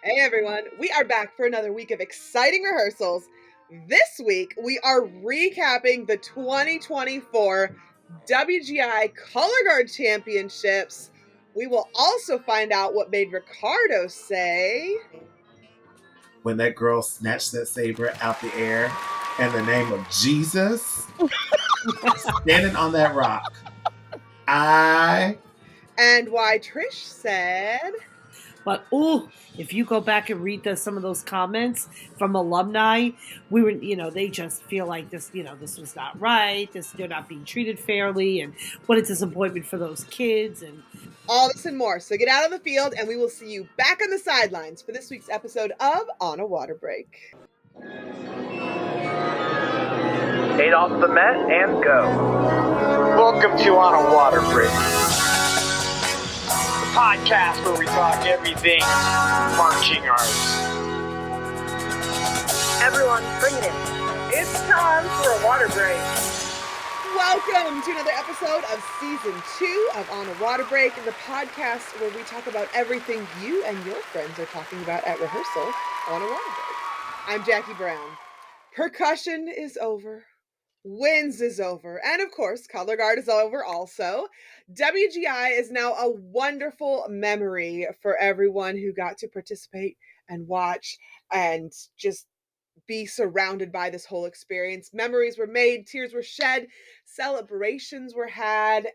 Hey everyone, we are back for another week of exciting rehearsals. This week, we are recapping the 2024 WGI Colorguard Championships. We will also find out what made Ricardo say when that girl snatched that saber out the air in the name of Jesus, standing on that rock. And why Trish said... But if you go back and read some of those comments from alumni, we were, they just feel like this, this was not right. They're not being treated fairly, and what a disappointment for those kids, and all this and more. So get out on the field, and we will see you back on the sidelines for this week's episode of On a Water Break. 8 off the mat and go. Welcome to On a Water Break, podcast where we talk everything marching arts. Everyone, bring it in. It's time for a water break. Welcome to another episode of Season 2 of On a Water Break, the podcast where we talk about everything you and your friends are talking about at rehearsal on a water break. I'm Jackie Brown. Percussion is over. Winds is over. And of course, Color Guard is over also. WGI is now a wonderful memory for everyone who got to participate and watch and just be surrounded by this whole experience. Memories were made, tears were shed, celebrations were had.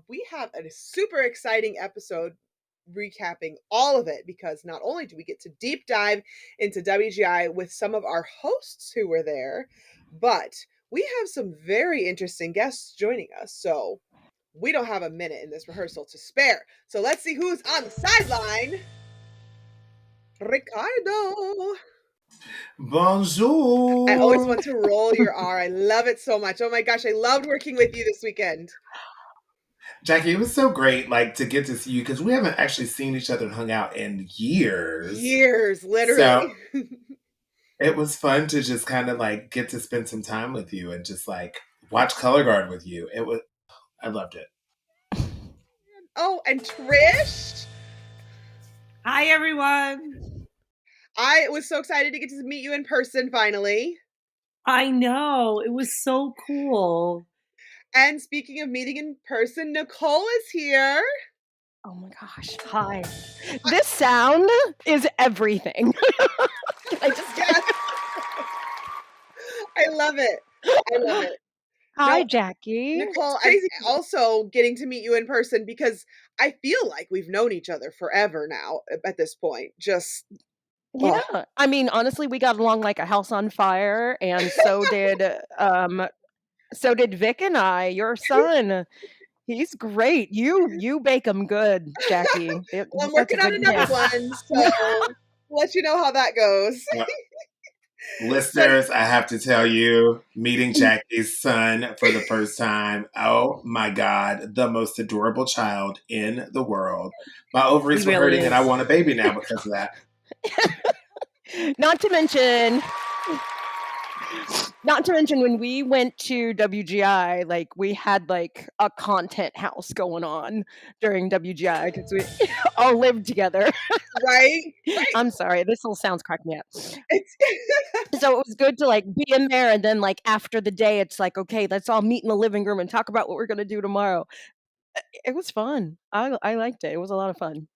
We have a super exciting episode recapping all of it, because not only do we get to deep dive into WGI with some of our hosts who were there, but we have some very interesting guests joining us. So we don't have a minute in this rehearsal to spare. So let's see who's on the sideline. Ricardo. Bonjour. I always want to roll your R. I love it so much. Oh my gosh, I loved working with you this weekend. Jackie, it was so great, to get to see you, because we haven't actually seen each other and hung out in years. Years, literally. So it was fun to just kind of get to spend some time with you and just watch Color Guard with you. I loved it. Oh, and Trish. Hi, everyone. I was so excited to get to meet you in person finally. I know. It was so cool. And speaking of meeting in person, Nicole is here. Oh my gosh. Hi. This sound is everything. I love it. I love it. Hi, Jackie. Nicole, I'm also getting to meet you in person because I feel like we've known each other forever now at this point. Yeah. I mean, honestly, we got along like a house on fire, and so did Vic and I, your son. He's great. You bake him good, Jackie. Well, I'm working on another one, so let you know how that goes. Listeners, I have to tell you, meeting Jackie's son for the first time, oh my God, the most adorable child in the world. My ovaries were hurting and I want a baby now because of that. Not to mention when we went to WGI, we had a content house going on during WGI because we all lived together. Right? I'm sorry, this whole sounds cracking me up. So it was good to be in there, and then after the day, it's okay, let's all meet in the living room and talk about what we're gonna do tomorrow. It was fun. I liked it. It was a lot of fun.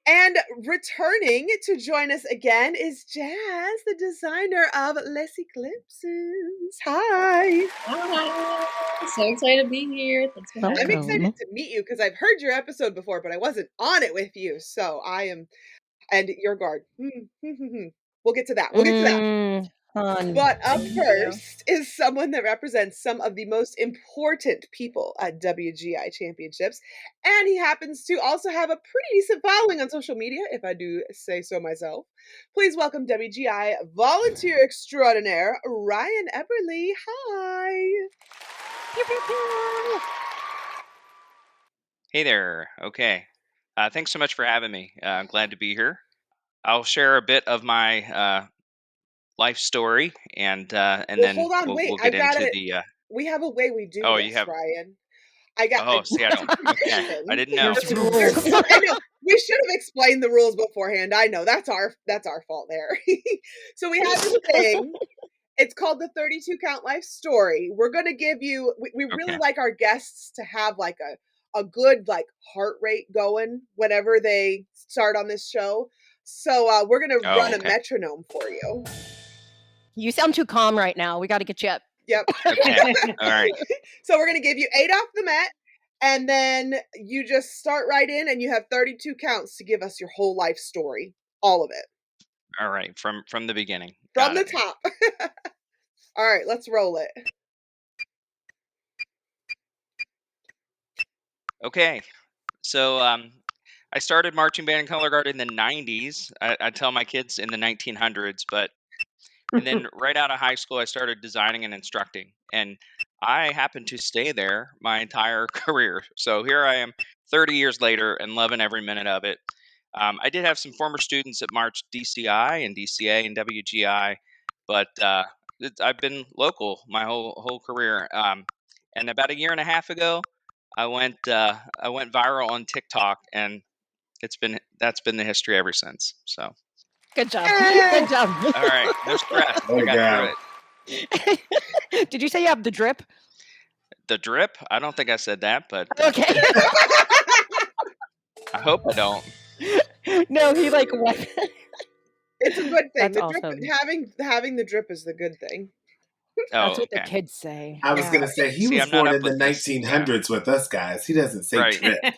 And returning to join us again is Jas, the designer of Les Eclipses. Hi. Hi. So excited to be here. Thanks for having me. I'm excited to meet you because I've heard your episode before, but I wasn't on it with you. So I am, and your guard. We'll get to that. Fun. But up first is someone that represents some of the most important people at WGI Championships. And he happens to also have a pretty decent following on social media, if I do say so myself. Please welcome WGI volunteer extraordinaire, Ryan Eberly. Hi. Hey there. Okay. Thanks so much for having me. I'm glad to be here. I'll share a bit of my life story, and then hold on, we'll get into the. We have a way we do this, Ryan. I got. Oh, see, I don't. Okay. I didn't know. There's rules. I know. We should have explained the rules beforehand. I know that's our fault there. So we have this thing. It's called the 32 Count Life Story. We're going to give you, we really like our guests to have like a good like heart rate going whenever they start on this show. So we're going to run a metronome for you. You sound too calm right now. We got to get you up. Yep. Okay. All right. So we're going to give you 8 off the Met, and then you just start right in, and you have 32 counts to give us your whole life story, all of it. All right, from the beginning. From the top. All right, let's roll it. Okay. So I started marching band and color guard in the 90s. I tell my kids in the 1900s, and then right out of high school, I started designing and instructing. And I happened to stay there my entire career. So here I am 30 years later and loving every minute of it. I did have some former students that marched DCI and DCA and WGI, but I've been local my whole career. And about a year and a half ago, I went viral on TikTok, and that's been the history ever since. So good job. Good job. All right, no stress. I got through it. Did you say you have the drip? The drip? I don't think I said that, but okay. I hope I don't. No, he like what? It's a good thing. That's awesome. Having the drip is the good thing. That's what the kids say. I was going to say, he was born in the 1900s with us guys. He doesn't say drip.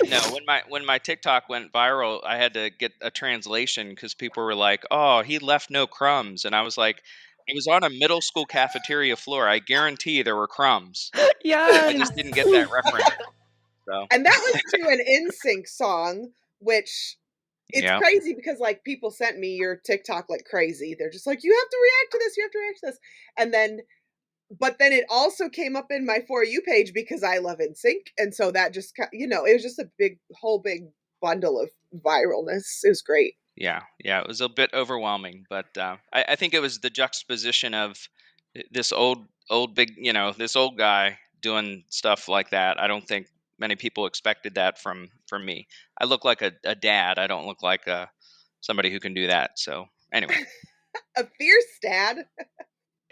No, when my TikTok went viral, I had to get a translation because people were like, "Oh, he left no crumbs," and I was like, "It was on a middle school cafeteria floor. I guarantee there were crumbs." Yeah, I just didn't get that reference. So. And that was to an NSYNC song, which it's crazy because like people sent me your TikTok like crazy. They're just like, "You have to react to this. You have to react to this," and then. But then it also came up in my For You page because I love NSYNC. And so that just, it was just a whole big bundle of viralness. It was great. Yeah. It was a bit overwhelming, but I think it was the juxtaposition of this old big, this old guy doing stuff like that. I don't think many people expected that from me. I look like a dad. I don't look like somebody who can do that. So anyway. A fierce dad.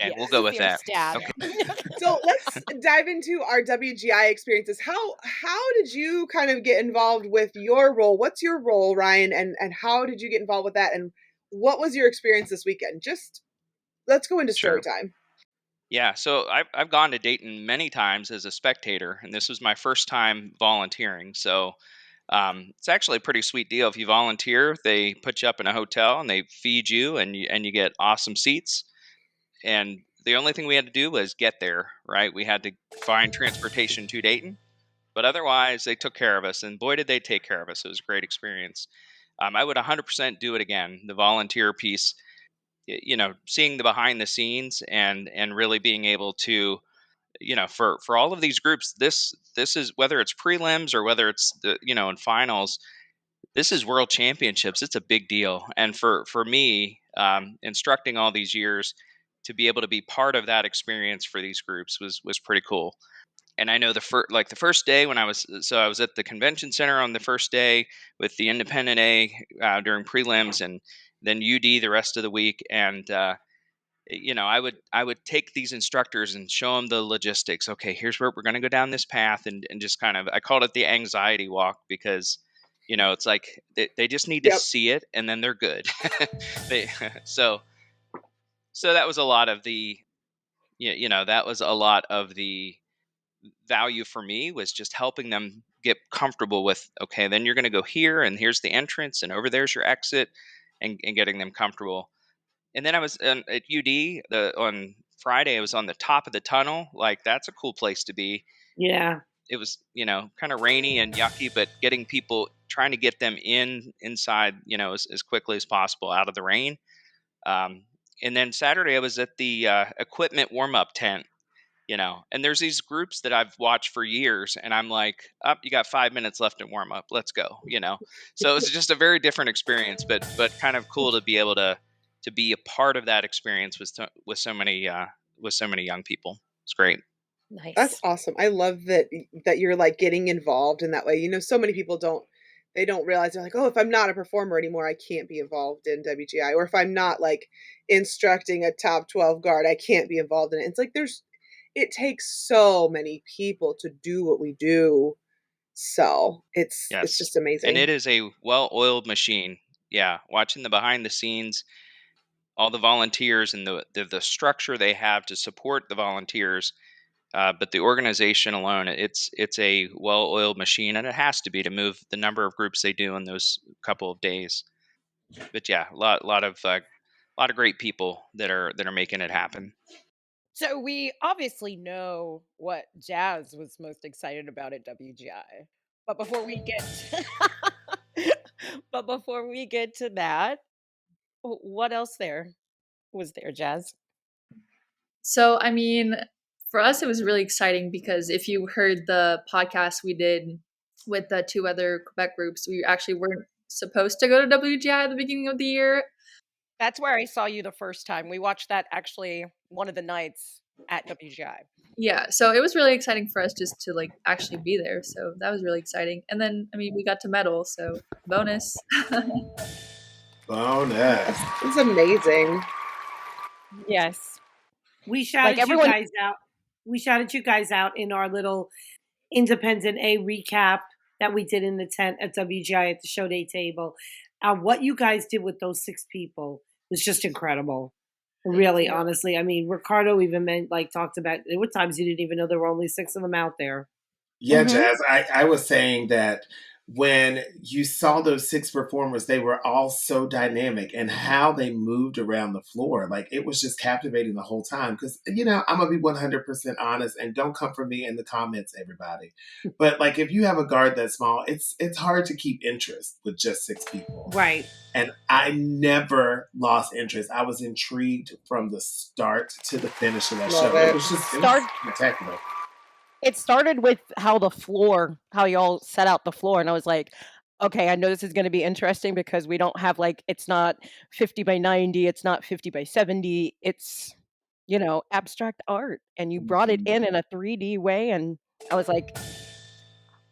Yeah, we'll go with that. Okay. So let's dive into our WGI experiences. How did you kind of get involved with your role? What's your role, Ryan? And how did you get involved with that? And what was your experience this weekend? Just let's go into story time. Yeah, so I've gone to Dayton many times as a spectator, and this was my first time volunteering. So it's actually a pretty sweet deal. If you volunteer, they put you up in a hotel and they feed you, and you get awesome seats. And the only thing we had to do was get there, right? We had to find transportation to Dayton, but otherwise they took care of us, and boy, did they take care of us. It was a great experience. I would 100% do it again. The volunteer piece, seeing the behind the scenes and really being able to, for all of these groups, this is, whether it's prelims or whether it's in finals, this is world championships. It's a big deal. And for me, instructing all these years, to be able to be part of that experience for these groups was pretty cool. And I know the first day when I was at the convention center on the first day with the Independent A during prelims, and then UD the rest of the week. And I would take these instructors and show them the logistics. Okay, here's where we're going to go down this path, and just kind of, I called it the anxiety walk, because it's like they just need to see it, and then they're good. So that was a lot of the, that was a lot of the value for me, was just helping them get comfortable with, okay, then you're going to go here, and here's the entrance, and over there's your exit, and getting them comfortable. And then I was at UD on Friday. I was on the top of the tunnel. Like, that's a cool place to be. Yeah. It was, kind of rainy and yucky, but getting people, trying to get them inside, as quickly as possible out of the rain. And then Saturday I was at the equipment warm-up tent, and there's these groups that I've watched for years, and I'm like, you got 5 minutes left in warm-up. Let's go, So it was just a very different experience, but kind of cool to be able to be a part of that experience with so many young people. It's great. Nice. That's awesome. I love that you're like getting involved in that way. You know, so many people don't realize, they're like, oh, if I'm not a performer anymore, I can't be involved in WGI. Or if I'm not like instructing a top 12 guard, I can't be involved in it. It's like it takes so many people to do what we do. So it's just amazing. And it is a well-oiled machine. Yeah. Watching the behind the scenes, all the volunteers and the structure they have to support the volunteers. But the organization alone, it's a well-oiled machine, and it has to be to move the number of groups they do in those couple of days. But yeah, a lot of great people that are making it happen. So we obviously know what Jas was most excited about at WGI, but before we get to that, what else was there, Jas? So, I mean, for us, it was really exciting because if you heard the podcast we did with the 2 other Quebec groups, we actually weren't supposed to go to WGI at the beginning of the year. That's where I saw you the first time. We watched that actually one of the nights at WGI. Yeah, so it was really exciting for us just to like actually be there. So that was really exciting. And then, I mean, we got to medal, so bonus. Bonus. It's amazing. Yes. We shouted you guys out. We shouted you guys out in our little Independent A recap that we did in the tent at WGI at the show day table. What you guys did with those 6 people was just incredible. Really, honestly. I mean, Ricardo even talked about, there were times you didn't even know there were only 6 of them out there. Yeah, Jas, I was saying that when you saw those 6 performers, they were all so dynamic, and how they moved around the floor. Like, it was just captivating the whole time. Because, you know, I'm going to be 100% honest, and don't come for me in the comments, everybody. But, like, if you have a guard that small, it's hard to keep interest with just 6 people. Right. And I never lost interest. I was intrigued from the start to the finish of that show. It was just spectacular. It started with how y'all set out the floor. And I was like, okay, I know this is going to be interesting because we don't have it's not 50 by 90. It's not 50 by 70. It's, you know, abstract art. And you brought it in a 3D way. And I was like,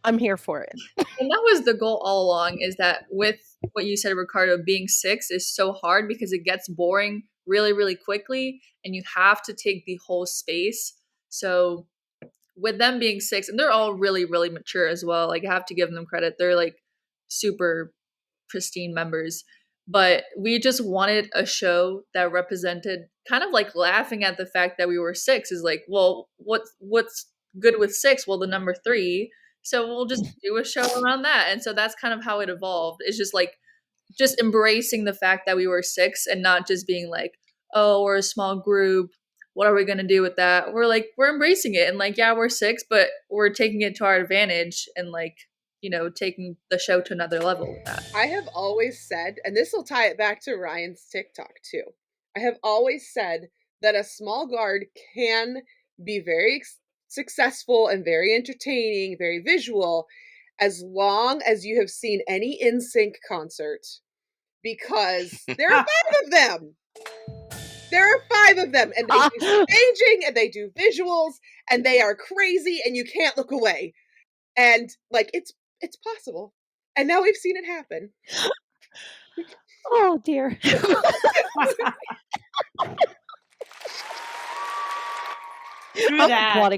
I'm here for it. And that was the goal all along, is that with what you said, Ricardo, being 6 is so hard because it gets boring really, really quickly. And you have to take the whole space. So with them being 6, and they're all really, really mature as well. Like, I have to give them credit. They're like super pristine members. But we just wanted a show that represented, kind of like laughing at the fact that we were 6 is like, well, what's good with 6? Well, the number 3. So we'll just do a show around that. And so that's kind of how it evolved. It's just embracing the fact that we were 6 and not just being like, oh, we're a small group. What are we going to do with that? We're embracing it. And yeah, we're 6, but we're taking it to our advantage and taking the show to another level with that. I have always said, and this will tie it back to Ryan's TikTok too. I have always said that a small guard can be very successful and very entertaining, very visual, as long as you have seen any NSYNC concert, because there are 5 of them. There are 5 of them, and they do staging, and they do visuals, and they are crazy, and you can't look away. And it's possible. And now we've seen it happen. Oh dear. True that.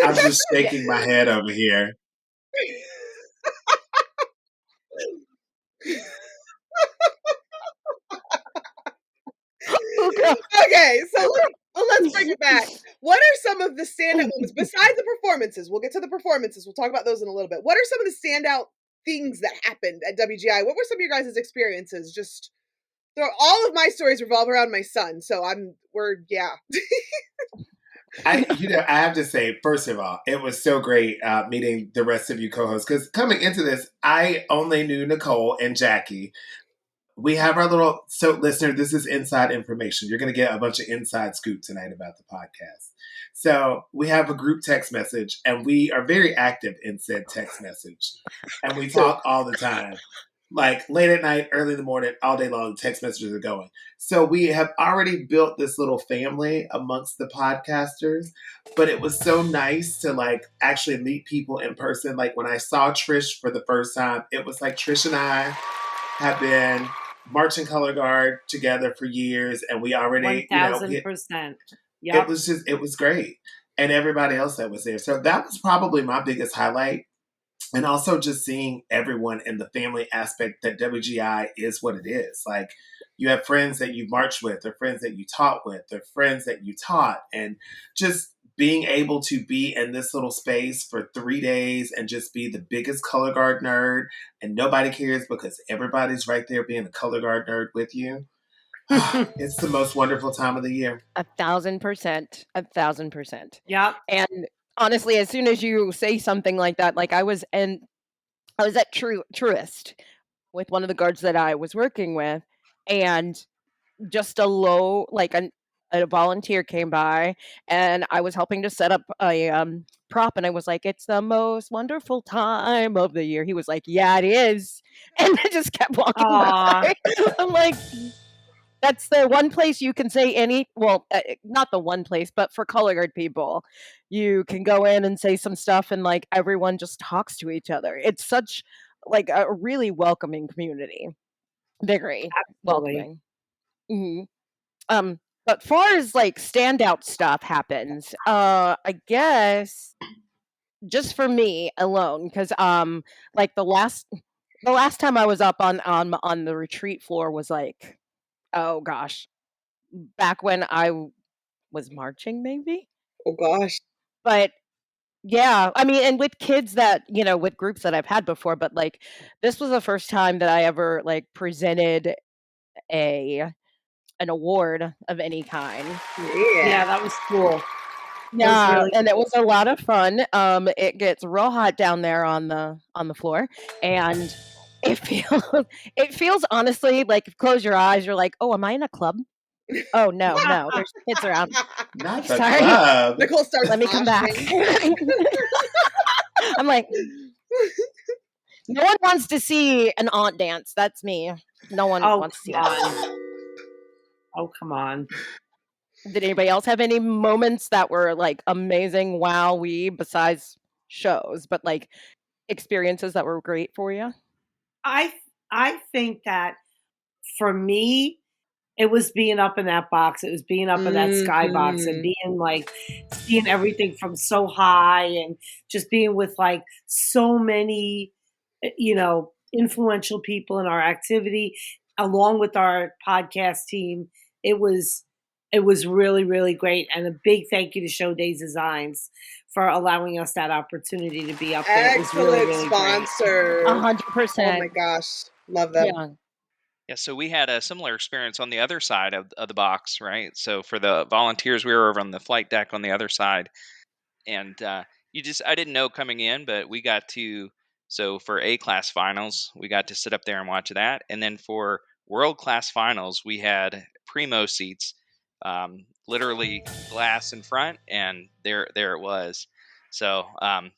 I'm just shaking my head over here. Okay, so let's bring it back. What are some of the standout moments besides the performances? We'll get to the performances. We'll talk about those in a little bit. What are some of the standout things that happened at WGI? What were some of your guys' experiences? Just all of my stories revolve around my son, so yeah. I have to say, first of all, it was so great meeting the rest of you co-hosts, because coming into this, I only knew Nicole and Jackie. We have our little, so listener, this is inside information. You're going to get a bunch of inside scoop tonight about the podcast. So we have a group text message, and we are very active in said text message. And we talk all the time. like late at night, early in the morning, all day long, text messages are going. So we have already built this little family amongst the podcasters, but it was so nice to like actually meet people in person. Like when I saw Trish for the first time, it was like Trish and I have been marching color guard together for years, and we already, 1000%. It was great. And everybody else that was there. So that was probably my biggest highlight. And also just seeing everyone in the family aspect that WGI is what it is. Like you have friends that you marched with, or friends that you taught with, or friends that you taught. And just being able to be in this little space for 3 days and just be the biggest color guard nerd, and nobody cares because everybody's right there being a color guard nerd with you. It's the most wonderful time of the year. 1,000%. 1,000%. Yeah. And honestly, as soon as you say something like that, like I was at Truist with one of the guards that I was working with, and just a volunteer came by, and I was helping to set up a prop, and I was like, "It's the most wonderful time of the year." He was like, "Yeah, it is," and I just kept walking by. I'm like, that's the one place you can say not the one place, but for color guard people, you can go in and say some stuff, and like everyone just talks to each other. It's such like a really welcoming community. Very welcoming. Mm-hmm. But far as like standout stuff happens, I guess just for me alone, because like the last time I was up on the retreat floor was like, oh gosh, back when I was marching, maybe. Oh gosh. But yeah, I mean, and with kids that, with groups that I've had before, but like this was the first time that I ever like presented an award of any kind. Yeah, that was cool. Yeah, really and cool. It was a lot of fun. It gets real hot down there on the floor, and it feels honestly like if you close your eyes, you're like, oh, am I in a club? Oh no, there's kids around. Not the club. Nicole starts. Let me come back. I'm like, no one wants to see an aunt dance. That's me. No one wants to see that. Oh, come on. Did anybody else have any moments that were like amazing, besides shows, but like experiences that were great for you? I think that for me, it was being up in that box. It was being up in that skybox and being like seeing everything from so high, and just being with like so many, influential people in our activity, along with our podcast team. It was really, really great. And a big thank you to Show Days Designs for allowing us that opportunity to be up there. Excellent, it was really, really sponsor. 100%. Oh my gosh. Love them. Yeah. Yeah, so we had a similar experience on the other side of the box, right? So for the volunteers, we were over on the flight deck on the other side. And I didn't know coming in, but we got to, so for A-class finals, we got to sit up there and watch that. And then for world-class finals, we had primo seats, literally glass in front, and there it was. So I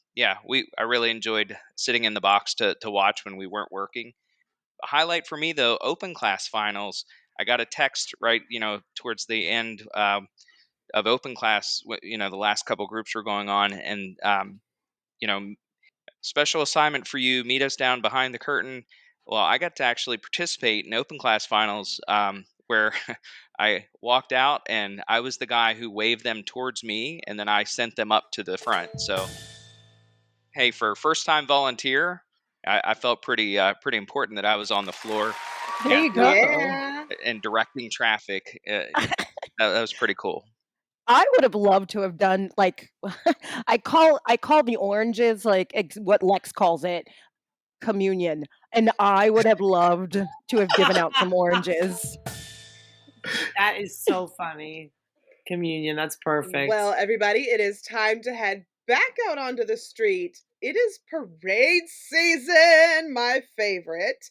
really enjoyed sitting in the box to watch when we weren't working. A highlight for me, though, open class finals, I got a text right, towards the end of open class, the last couple groups were going on, and, special assignment for you, meet us down behind the curtain. Well, I got to actually participate in open class finals, where I walked out and I was the guy who waved them towards me, and then I sent them up to the front. So, hey, for first time volunteer, I felt pretty important that I was on the floor. There you go. And directing traffic. That was pretty cool. I would have loved to have done like I call the oranges like what Lex calls it, communion, and I would have loved to have given out some oranges. That is so funny. Communion, that's perfect. Well, everybody, it is time to head back out onto the street. It is parade season, my favorite.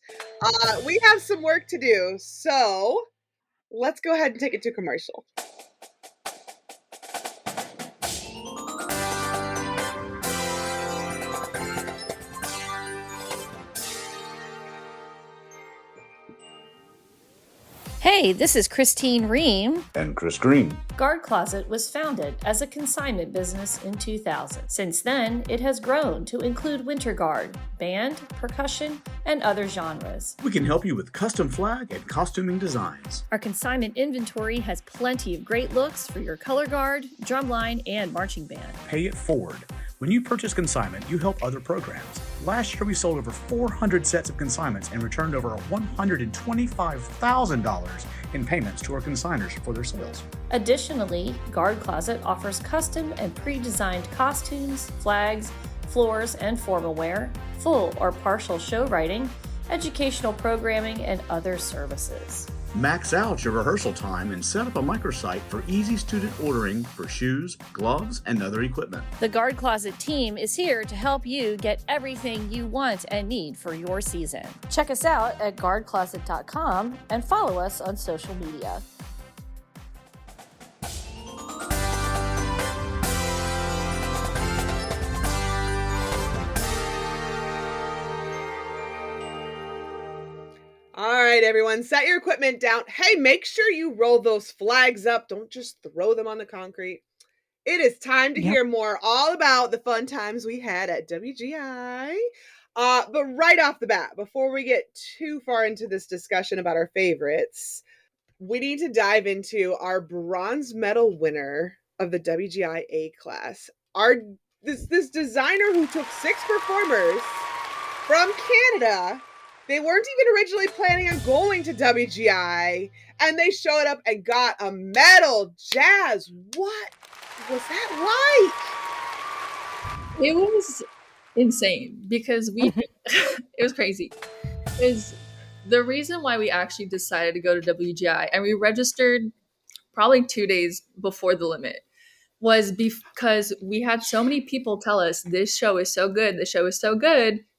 We have some work to do, so let's go ahead and take it to commercial. Hey, this is Christine Ream. And Chris Green. Guard Closet was founded as a consignment business in 2000. Since then, it has grown to include winter guard, band, percussion, and other genres. We can help you with custom flag and costuming designs. Our consignment inventory has plenty of great looks for your color guard, drumline, and marching band. Pay it forward. When you purchase consignment, you help other programs. Last year, we sold over 400 sets of consignments and returned over $125,000 in payments to our consigners for their sales. Additionally, Guard Closet offers custom and pre-designed costumes, flags, floors, and formal wear, full or partial show writing, educational programming, and other services. Max out your rehearsal time and set up a microsite for easy student ordering for shoes, gloves, and other equipment. The Guard Closet team is here to help you get everything you want and need for your season. Check us out at guardcloset.com and follow us on social media. All right, everyone, set your equipment down. Hey, make sure you roll those flags up. Don't just throw them on the concrete. It is time to hear more all about the fun times we had at WGI. But right off the bat, before we get too far into this discussion about our favorites, we need to dive into our bronze medal winner of the WGI A class. This designer who took 6 performers from Canada. They weren't even originally planning on going to WGI, and they showed up and got a medal. Jas, what was that like? It was insane because it was crazy. Is the reason why we actually decided to go to WGI, and we registered probably 2 days before the limit, was because we had so many people tell us, this show is so good,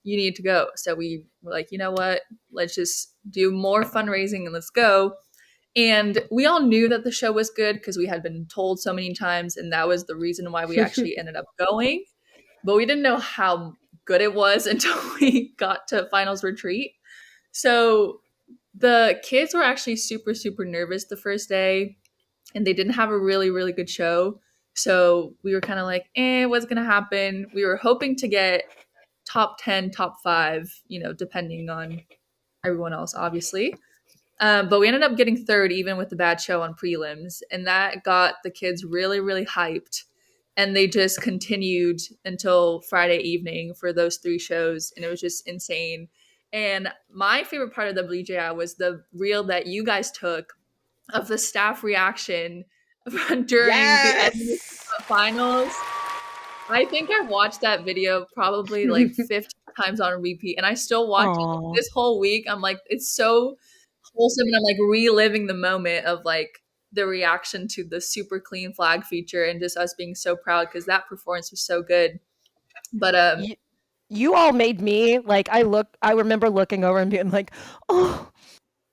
you need to go. So we were like, you know what, let's just do more fundraising and let's go. And we all knew that the show was good because we had been told so many times, and that was the reason why we actually ended up going. But we didn't know how good it was until we got to finals retreat. So the kids were actually super, super nervous the first day, and they didn't have a really, really good show. So we were kind of like, what's going to happen? We were hoping to get top 10, top 5, depending on everyone else, obviously. But we ended up getting 3rd, even with the bad show on prelims. And that got the kids really, really hyped. And they just continued until Friday evening for those 3 shows. And it was just insane. And my favorite part of WGI was the reel that you guys took of the staff reaction during the end of the finals. I think I watched that video probably like 50 times on repeat, and I still watch it this whole week. I'm like, it's so wholesome, and I'm like reliving the moment of like the reaction to the super clean flag feature and just us being so proud because that performance was so good. But you all made me like I remember looking over and being like, oh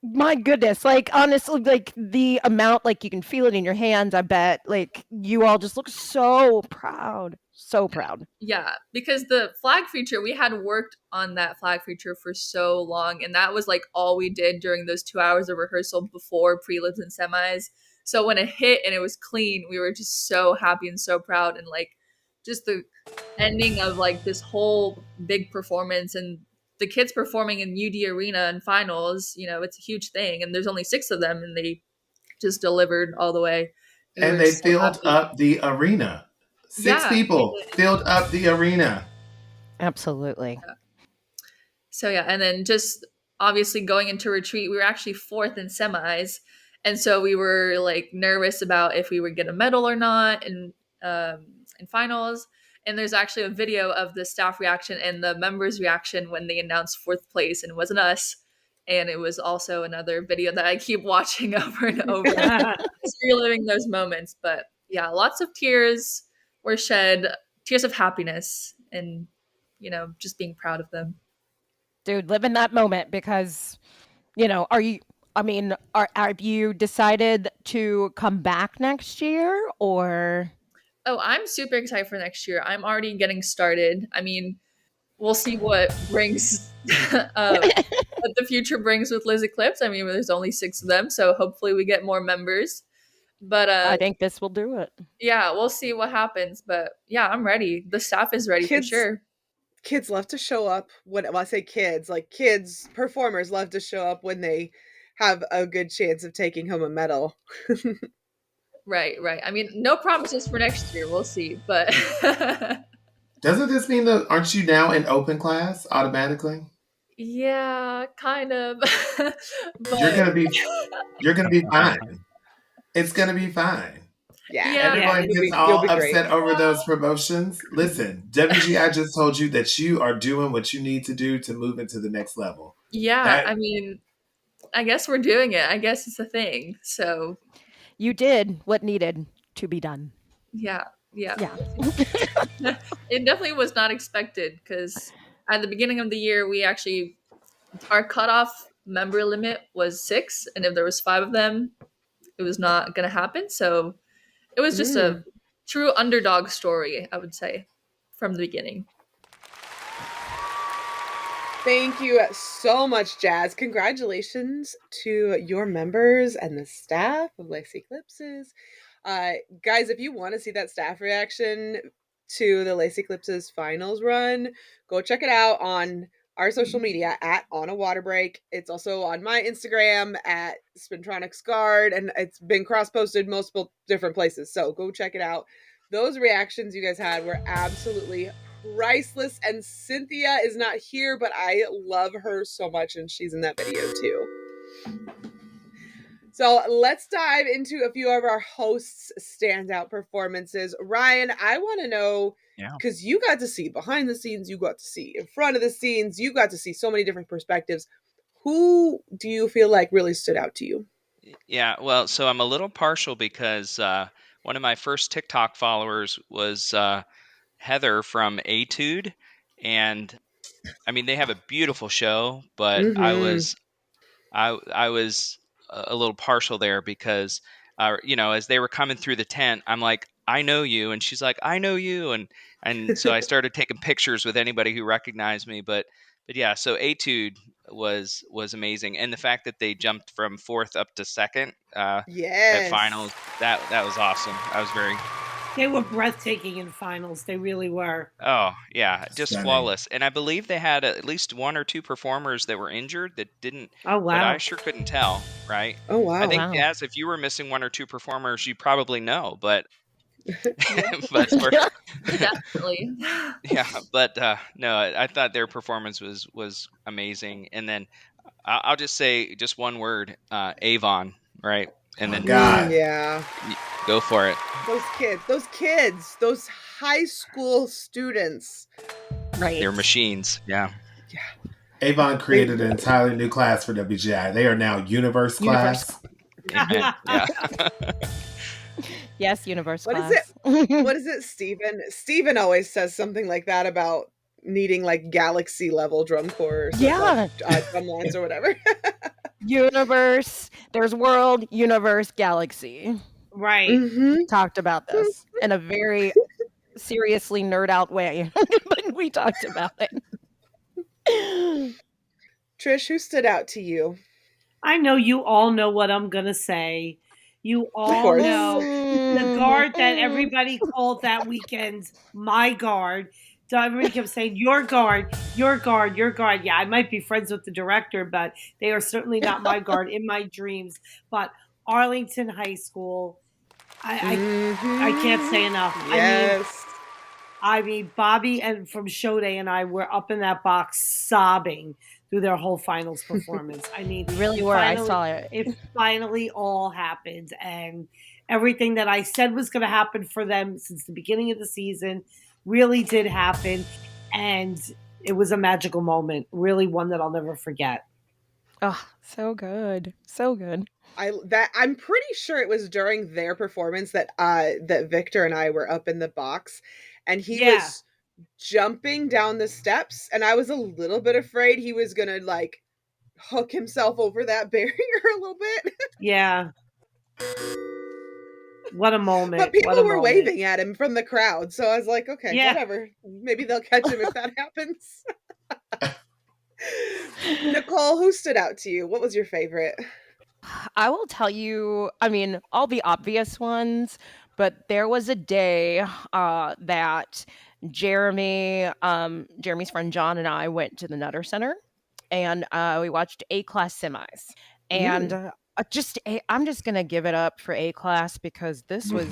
my goodness, like honestly, like the amount, like you can feel it in your hands. I bet like you all just look so proud. So proud. Yeah, because the flag feature, we had worked on that flag feature for so long, and that was like all we did during those 2 hours of rehearsal before prelims and semis. So when it hit and it was clean, we were just so happy and so proud, and like just the ending of like this whole big performance and the kids performing in UD Arena in finals, it's a huge thing, and there's only 6 of them, and they just delivered all the way. And they filled up the arena. 6 people filled up the arena. Absolutely. So yeah, and then just obviously going into retreat, we were actually 4th in semis, and so we were like nervous about if we would get a medal or not in finals. And there's actually a video of the staff reaction and the members' reaction when they announced 4th place, and it wasn't us. And it was also another video that I keep watching over and over, just reliving those moments. But yeah, lots of tears were shed, tears of happiness, and just being proud of them. Dude, live in that moment because have you decided to come back next year or? Oh, I'm super excited for next year. I'm already getting started. I mean, we'll see what brings a what the future brings with Liz Eclipse. I mean, there's only 6 of them, so hopefully we get more members. But I think this will do it. Yeah, we'll see what happens. But yeah, I'm ready. The staff is ready for sure. Kids love to show up when I say kids, like kids performers love to show up when they have a good chance of taking home a medal. Right. I mean, no promises for next year. We'll see. But doesn't this mean that aren't you now in open class automatically? Yeah, kind of. But you're gonna be fine. It's gonna be fine. Yeah. Everyone gets all upset over those promotions. Listen, WGI just told you that you are doing what you need to do to move into the next level. Yeah, I mean, I guess we're doing it. I guess it's a thing. So you did what needed to be done. Yeah. It definitely was not expected because at the beginning of the year, our cutoff member limit was 6, and if there was 5 of them, it was not going to happen. So it was just a true underdog story, I would say, from the beginning. Thank you so much, Jas. Congratulations to your members and the staff of Lexi Eclipses. Guys, if you want to see that staff reaction to the Lexi Eclipses finals run, go check it out on our social media at On a Water Break. It's also on my Instagram at Spintronics Guard, and it's been cross-posted multiple different places. So go check it out. Those reactions you guys had were absolutely priceless, and Cynthia is not here, but I love her so much, and she's in that video too. So let's dive into a few of our hosts' standout performances. Ryan, I want to know, because you got to see behind the scenes, you got to see in front of the scenes, you got to see so many different perspectives. Who do you feel like really stood out to you? Yeah, well, so I'm a little partial because one of my first TikTok followers was Heather from Etude, and I mean they have a beautiful show, but I was a little partial there because as they were coming through the tent, I'm like, I know you, and she's like, I know you, and so I started taking pictures with anybody who recognized me, but yeah, so Etude was amazing, and the fact that they jumped from 4th up to 2nd at finals, that was awesome. They were breathtaking in finals. They really were. Oh, yeah, just flawless. And I believe they had at least 1 or 2 performers that were injured that didn't. Oh, wow. But I sure couldn't tell, right? Oh, wow. I think, Jas, if you were missing 1 or 2 performers, you probably know, but. Definitely. Yeah, but no, I thought their performance was amazing. And then I'll just say just one word, Avon, right? And then go for it. Those kids, those high school students. Right. They're machines. Yeah. Avon created an entirely new class for WGI. They are now Universe class. Yeah. Yes, Universe class. What is it, Steven? Steven always says something like that about needing like galaxy level drum corps. Drum lines or whatever. Universe. There's world, universe, galaxy. Right. Mm-hmm. Talked about this in a very seriously nerd out way. But we talked about it. Trish, who stood out to you? I know you all know what I'm going to say. You all know the guard that everybody called that weekend, my guard. So everybody kept saying, your guard, your guard, your guard. Yeah, I might be friends with the director, but they are certainly not my guard in my dreams. But Arlington High School, I can't say enough. Yes. I mean, Bobby and from Show Day and I were up in that box sobbing through their whole finals performance. I mean, really were. I saw it. It finally all happened, and everything that I said was going to happen for them since the beginning of the season really did happen, and it was a magical moment. Really, one that I'll never forget. Oh, so good, so good. I'm pretty sure it was during their performance that Victor and I were up in the box, and he was jumping down the steps, and I was a little bit afraid he was gonna like hook himself over that barrier a little bit. Yeah. What a moment. But people were waving at him from the crowd, so I was like, okay, whatever. Maybe they'll catch him if that happens. Nicole, who stood out to you? What was your favorite? I will tell you, I mean, all the obvious ones, but there was a day that Jeremy's friend John and I went to the Nutter Center, and we watched A-Class Semis. And I'm just going to give it up for A-Class because this was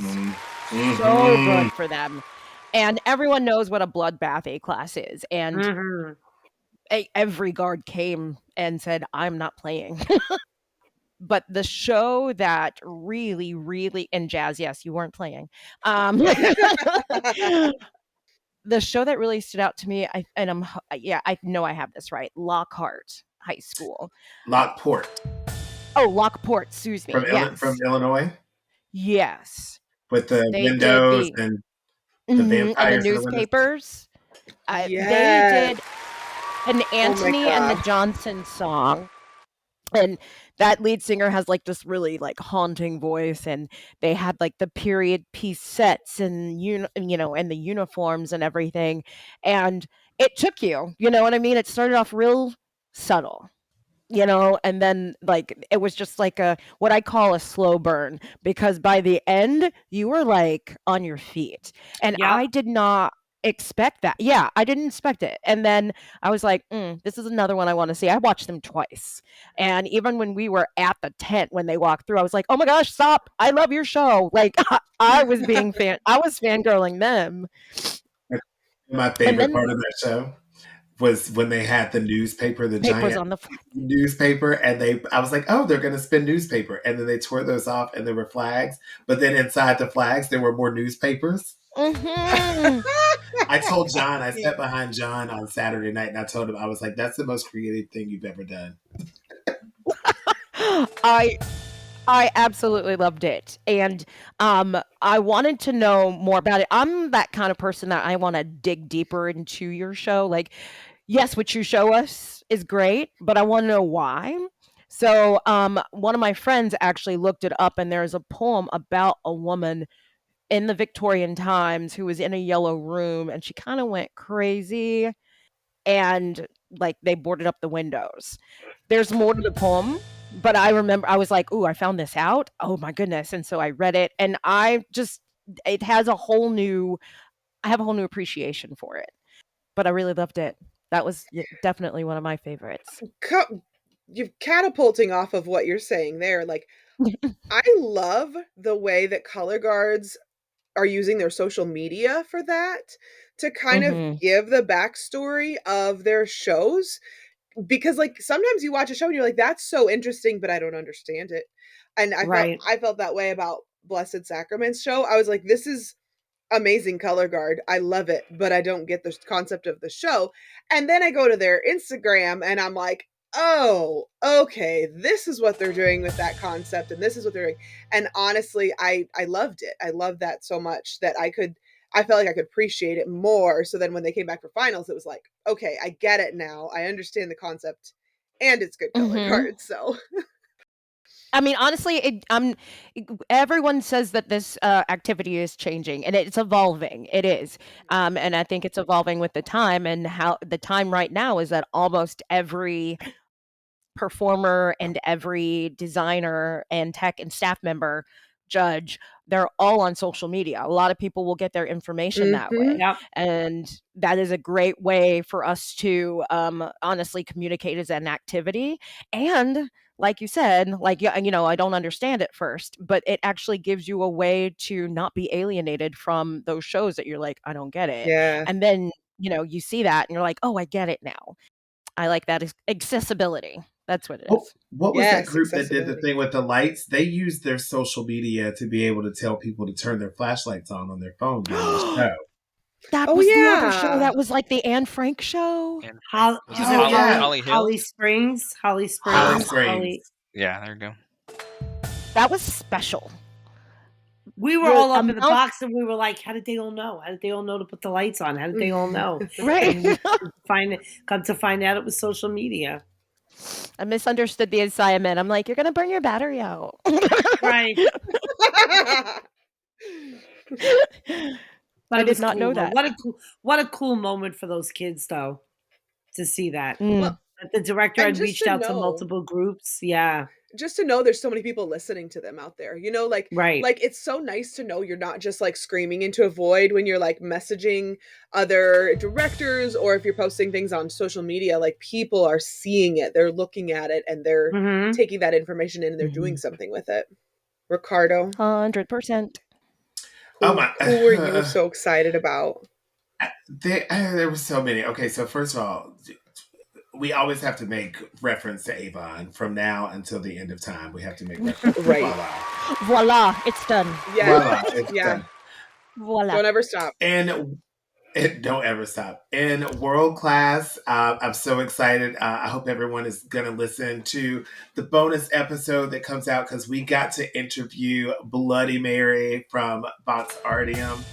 so good for them. And everyone knows what a bloodbath A-Class is. And every guard came and said, I'm not playing. But the show that really, really, and Jas, yes, you weren't playing. The show that really stood out to me, I know I have this right. Lockhart High School. Lockport. Oh, Lockport, excuse me. From Illinois? Yes. With the windows and the vampires and the newspapers. They did an Anthony and the Johnson song. And that lead singer has like this really like haunting voice, and they had like the period piece sets and and the uniforms and everything. And it took you know what I mean? It started off real subtle. And then like it was just like what I call a slow burn, because by the end you were like on your feet. And I did not expect that. Yeah, I didn't expect it. And then I was like, this is another one I want to see. I watched them twice. And even when we were at the tent when they walked through, I was like, oh my gosh, stop. I love your show. Like I was fangirling them. My favorite part of that show was when they had the newspaper, the giant on the newspaper, and I was like, oh, they're going to spin newspaper. And then they tore those off and there were flags. But then inside the flags, there were more newspapers. I told John, I sat behind John on Saturday night and I told him, I was like, that's the most creative thing you've ever done. I absolutely loved it. And I wanted to know more about it. I'm that kind of person that I want to dig deeper into your show. Like, yes, what you show us is great, but I want to know why. So one of my friends actually looked it up, and there's a poem about a woman in the Victorian times who was in a yellow room, and she kind of went crazy, and like they boarded up the windows. There's more to the poem, but I remember I was like, ooh, I found this out. Oh my goodness. And so I read it, and it has a whole new appreciation for it, but I really loved it. That was definitely one of my favorites. You're catapulting off of what you're saying there. Like, I love the way that color guards are using their social media for that, to kind of give the backstory of their shows. Because like sometimes you watch a show and you're like, that's so interesting, but I don't understand it. And I felt that way about Blessed Sacrament's show. I was like, this is amazing color guard. I love it, but I don't get the concept of the show. And then I go to their Instagram and I'm like, oh, okay, this is what they're doing with that concept, and this is what they're doing. And honestly, I loved it. I loved that so much that I felt like I could appreciate it more. So then when they came back for finals, it was like, okay, I get it now. I understand the concept, and it's good color cards. So I mean, honestly, everyone says that this activity is changing and it's evolving. It is. And I think it's evolving with the time, and how the time right now is that almost every performer and every designer and tech and staff member, judge, they're all on social media. A lot of people will get their information that way. Yep. And that is a great way for us to honestly communicate as an activity. And like you said, like, I don't understand it first, but it actually gives you a way to not be alienated from those shows that you're like, I don't get it. yeah. And then, you see that and you're like, oh, I get it now. I like that accessibility. That's what it is. What was that group that did the thing with the lights? They used their social media to be able to tell people to turn their flashlights on their phone during the show. That was the other show. That was like the Anne Frank show. Holly Springs. Yeah, there you go. That was special. We were all up in the box, and we were like, how did they all know? How did they all know to put the lights on? How did they all know? Right. Come to find out it was social media. I misunderstood the assignment. I'm like, you're going to burn your battery out. Right. I did not know that. What a cool moment for those kids, though, to see that. Well, The director And had just reached to out to know- multiple groups. Yeah. Just to know there's so many people listening to them out there, you know, like, Right. like it's so nice to know you're not just like screaming into a void when you're like messaging other directors, or if you're posting things on social media, like people are seeing it, they're looking at it, and they're Mhm. taking that information in and they're doing something with it. Ricardo, 100%. who, Oh my- who were you so excited about? There were so many. Okay, so first of all, we always have to make reference to Avon from now until the end of time. We have to make reference. Right. Voila, it's done. Yeah. Voila, it's done. Voila. Don't ever stop. And don't ever stop. In World Class, I'm so excited. I hope everyone is going to listen to the bonus episode that comes out, because we got to interview Bloody Mary from Box Artium.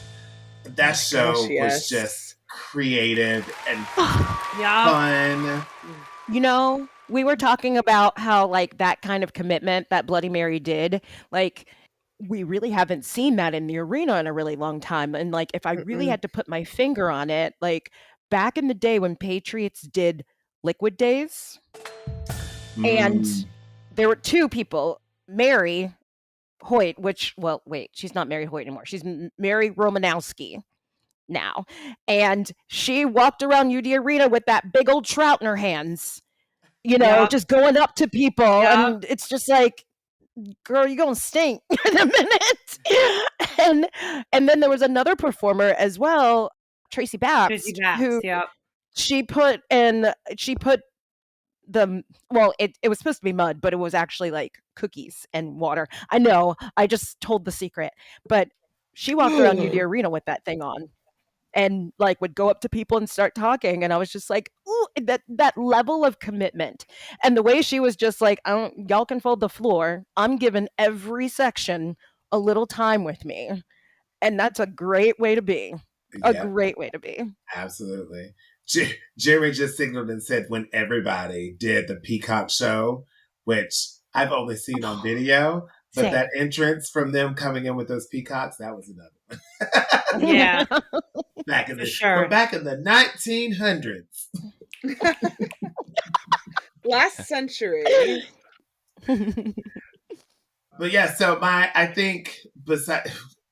That show was just creative and fun. You know, we were talking about how like that kind of commitment that Bloody Mary did, like we really haven't seen that in the arena in a really long time. And like, if I really had to put my finger on it, like back in the day when Patriots did Liquid Days, and there were two people, Mary Hoyt, which, well, wait, she's not Mary Hoyt anymore. She's Mary Romanowski now. And she walked around UD Arena with that big old trout in her hands, you know, just going up to people. And it's just like, girl, you're going to stink in a minute. And then there was another performer as well, Tracy Baps, who she put the, well, it was supposed to be mud, but it was actually like cookies and water. I know, I just told the secret, but she walked around UD Arena with that thing on and like would go up to people and start talking. And I was just like, ooh, that level of commitment. And the way she was just like, y'all can fold the floor. I'm giving every section a little time with me. And that's a great way to be. A great way to be. Absolutely. Jerry just signaled and said when everybody did the Peacock show, which I've only seen on video, but that entrance from them coming in with those peacocks, that was another one. Yeah. Back in the 1900s. Last century. But yeah, so I think besides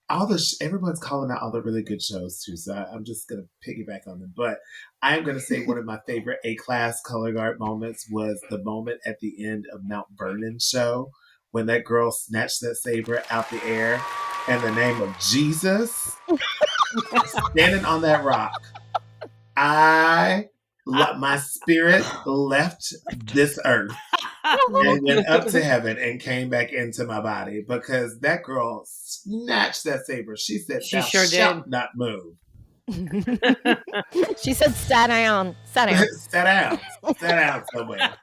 all everyone's calling out all the really good shows too, so I'm just gonna piggyback on them. But I am gonna say one of my favorite A-class color guard moments was the moment at the end of Mount Vernon's show when that girl snatched that saber out the air in the name of Jesus, standing on that rock. My spirit left this earth and went up to heaven and came back into my body, because that girl snatched that saber. She said, "Thou shalt not move." She said, "Sat down, sat down, sat down somewhere."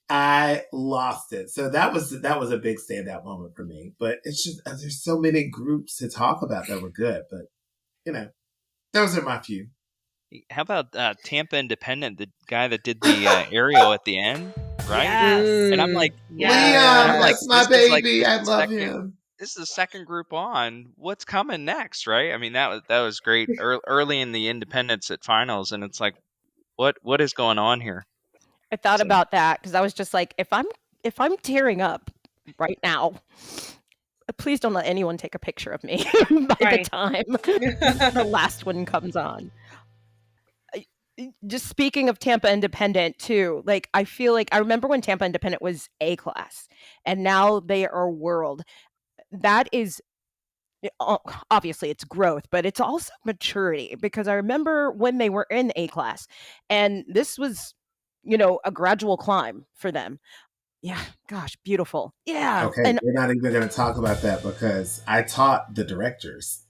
I lost it. So that was a big standout moment for me. But it's just there's so many groups to talk about that were good. But you know, those are my few. How about Tampa Independent, the guy that did the aerial at the end, right? Yes. And I'm like, Leon, that's my baby. I love him. This is the second group on. What's coming next, right? I mean, that was great early in the Independents at finals, and it's like, what is going on here? I thought about that because I was just like, if I'm tearing up right now, please don't let anyone take a picture of me by the time the last one comes on. Just speaking of Tampa Independent too, like I feel like I remember when Tampa Independent was A class and now they are world. That is obviously it's growth, but it's also maturity, because I remember when they were in A class and this was, you know, a gradual climb for them. Yeah, gosh, beautiful. Yeah. Okay, and we're not even going to talk about that because I taught the directors.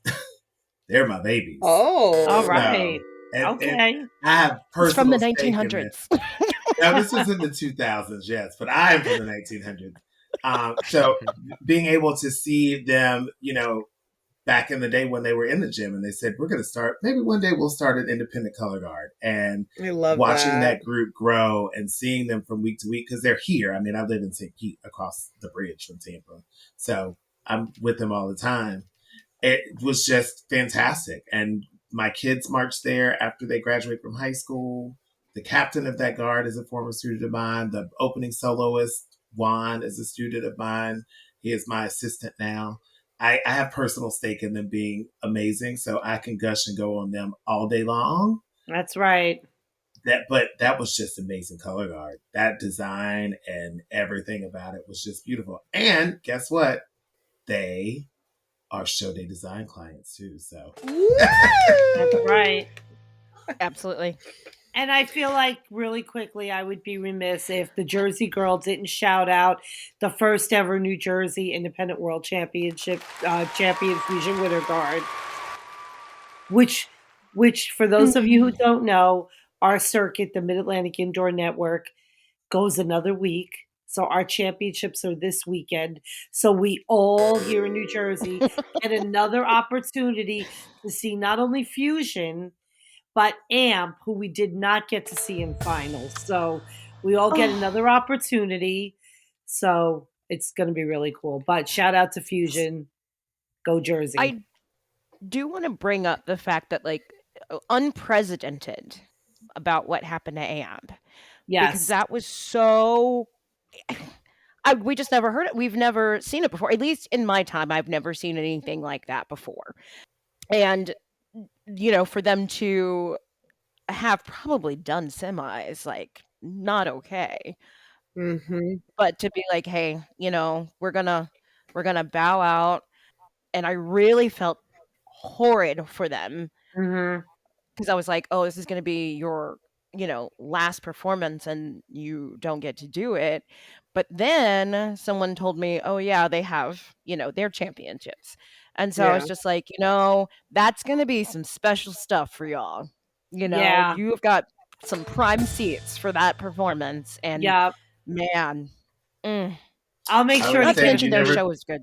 They're my babies. Oh, all right. Okay. And I have personal it's from the stake 1900s. Now, this was in the 2000s, yes, but I am from the 1900s. So being able to see them, you know, back in the day when they were in the gym and they said, we're going to start, maybe one day we'll start an independent color guard, and I love watching that group grow and seeing them from week to week, because they're here. I mean, I live in St. Pete across the bridge from Tampa, so I'm with them all the time. It was just fantastic. And my kids marched there after they graduate from high school. The captain of that guard is a former student of mine. The opening soloist, Juan, is a student of mine. He is my assistant now. I have personal stake in them being amazing, so I can gush and go on them all day long. That's right. But that was just amazing color guard. That design and everything about it was just beautiful. And guess what? They are show day design clients too. So that's right. Absolutely. And I feel like really quickly, I would be remiss if the Jersey girl didn't shout out the first ever New Jersey Independent World Championship champion Fusion Winter Guard, which for those of you who don't know, our circuit, the Mid-Atlantic Indoor Network, goes another week. So our championships are this weekend. So we all here in New Jersey get another opportunity to see not only Fusion, but AMP, who we did not get to see in finals. So we all get another opportunity. So it's going to be really cool. But shout out to Fusion. Go Jersey. I do want to bring up the fact that, like, unprecedented about what happened to AMP. Yes. Because that was so... we just never heard it. We've never seen it before. At least in my time, I've never seen anything like that before. And... you know, for them to have probably done semis, like, not okay. Mm-hmm. But to be like, hey, you know, we're gonna bow out. And I really felt horrid for them. Because I was like, oh, this is going to be your, you know, last performance and you don't get to do it. But then someone told me, oh, yeah, they have, you know, their championships. And so I was just like, you know, that's going to be some special stuff for y'all. You know, you've got some prime seats for that performance. And man, I'll make sure not to mention their show is good.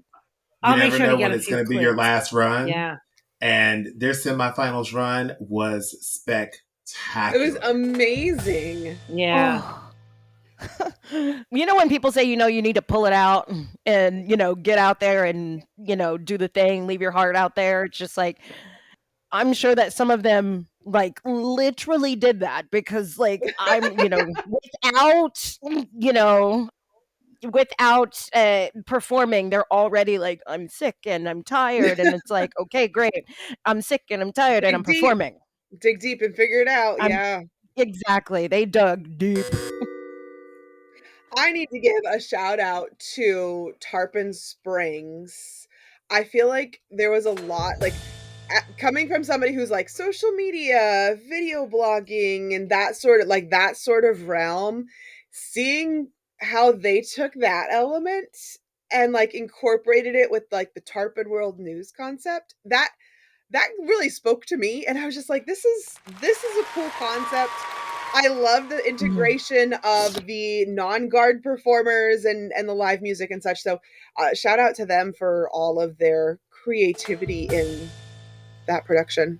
I'll make sure know to get when a it's few going to be clips. your last run. Yeah. And their semifinals run was spectacular. It was amazing. Yeah. Oh. You know, when people say, you know, you need to pull it out and, you know, get out there and, you know, do the thing, leave your heart out there. It's just like, I'm sure that some of them, like, literally did that because, like, I'm, you know, without performing, they're already like, I'm sick and I'm tired. And it's like, okay, great. I'm sick and I'm tired and I'm performing. Dig deep and figure it out. Yeah. Exactly. They dug deep. I need to give a shout out to Tarpon Springs. I feel like there was a lot, like, coming from somebody who's like social media, video blogging, and that sort of realm, seeing how they took that element and like incorporated it with like the Tarpon World News concept, that really spoke to me. And I was just like, this is a cool concept. I love the integration of the non-guard performers and the live music and such. So shout out to them for all of their creativity in that production.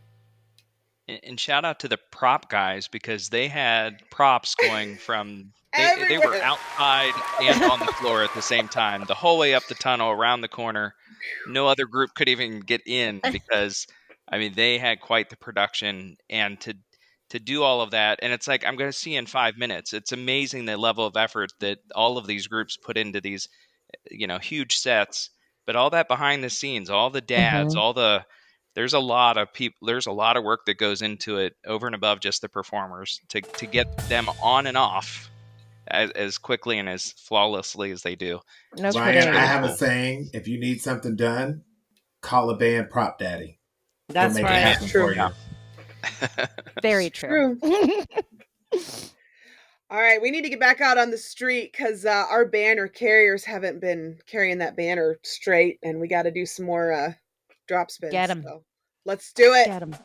And shout out to the prop guys because they had props going from they were outside and on the floor at the same time, the whole way up the tunnel, around the corner. No other group could even get in because, I mean, they had quite the production. And to do all of that, and it's like, I'm going to see in 5 minutes. It's amazing the level of effort that all of these groups put into these, you know, huge sets. But all that behind the scenes, all the dads, there's a lot of people, there's a lot of work that goes into it over and above just the performers to get them on and off as quickly and as flawlessly as they do. No Ryan, I have a saying: if you need something done, call a band prop daddy. That's They'll make right. it happen for you. Very true. All right, we need to get back out on the street because our banner carriers haven't been carrying that banner straight, and we got to do some more drop spins. Get 'em. So let's do it. Get 'em.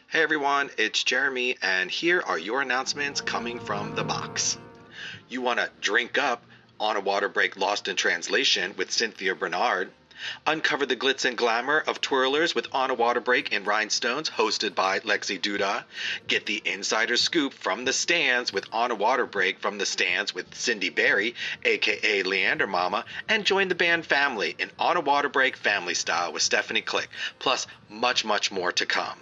Hey everyone, it's Jeremy, and here are your announcements coming from the box. You want to drink up on a water break Lost in Translation with Cynthia Bernard? Uncover the glitz and glamour of Twirlers with On a Water Break in Rhinestones, hosted by Lexi Duda. Get the insider scoop from the stands with On a Water Break from the stands with Cindy Berry, aka Leander Mama, and join the band family in On a Water Break family style with Stephanie Click, plus much, much more to come.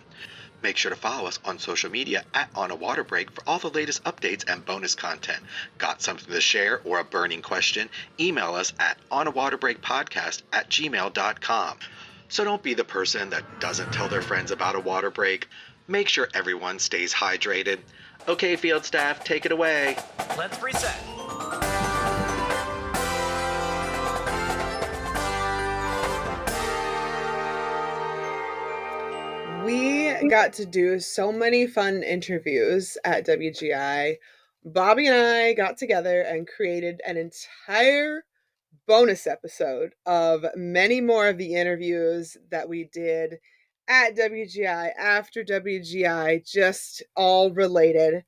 Make sure to follow us on social media at On a Water Break for all the latest updates and bonus content. Got something to share or a burning question? Email us at onawaterbreakpodcast@gmail.com. So don't be the person that doesn't tell their friends about a water break. Make sure everyone stays hydrated. Okay, field staff, take it away. Let's reset. We got to do so many fun interviews at WGI. Bobby and I got together and created an entire bonus episode of many more of the interviews that we did at WGI, after WGI, just all related.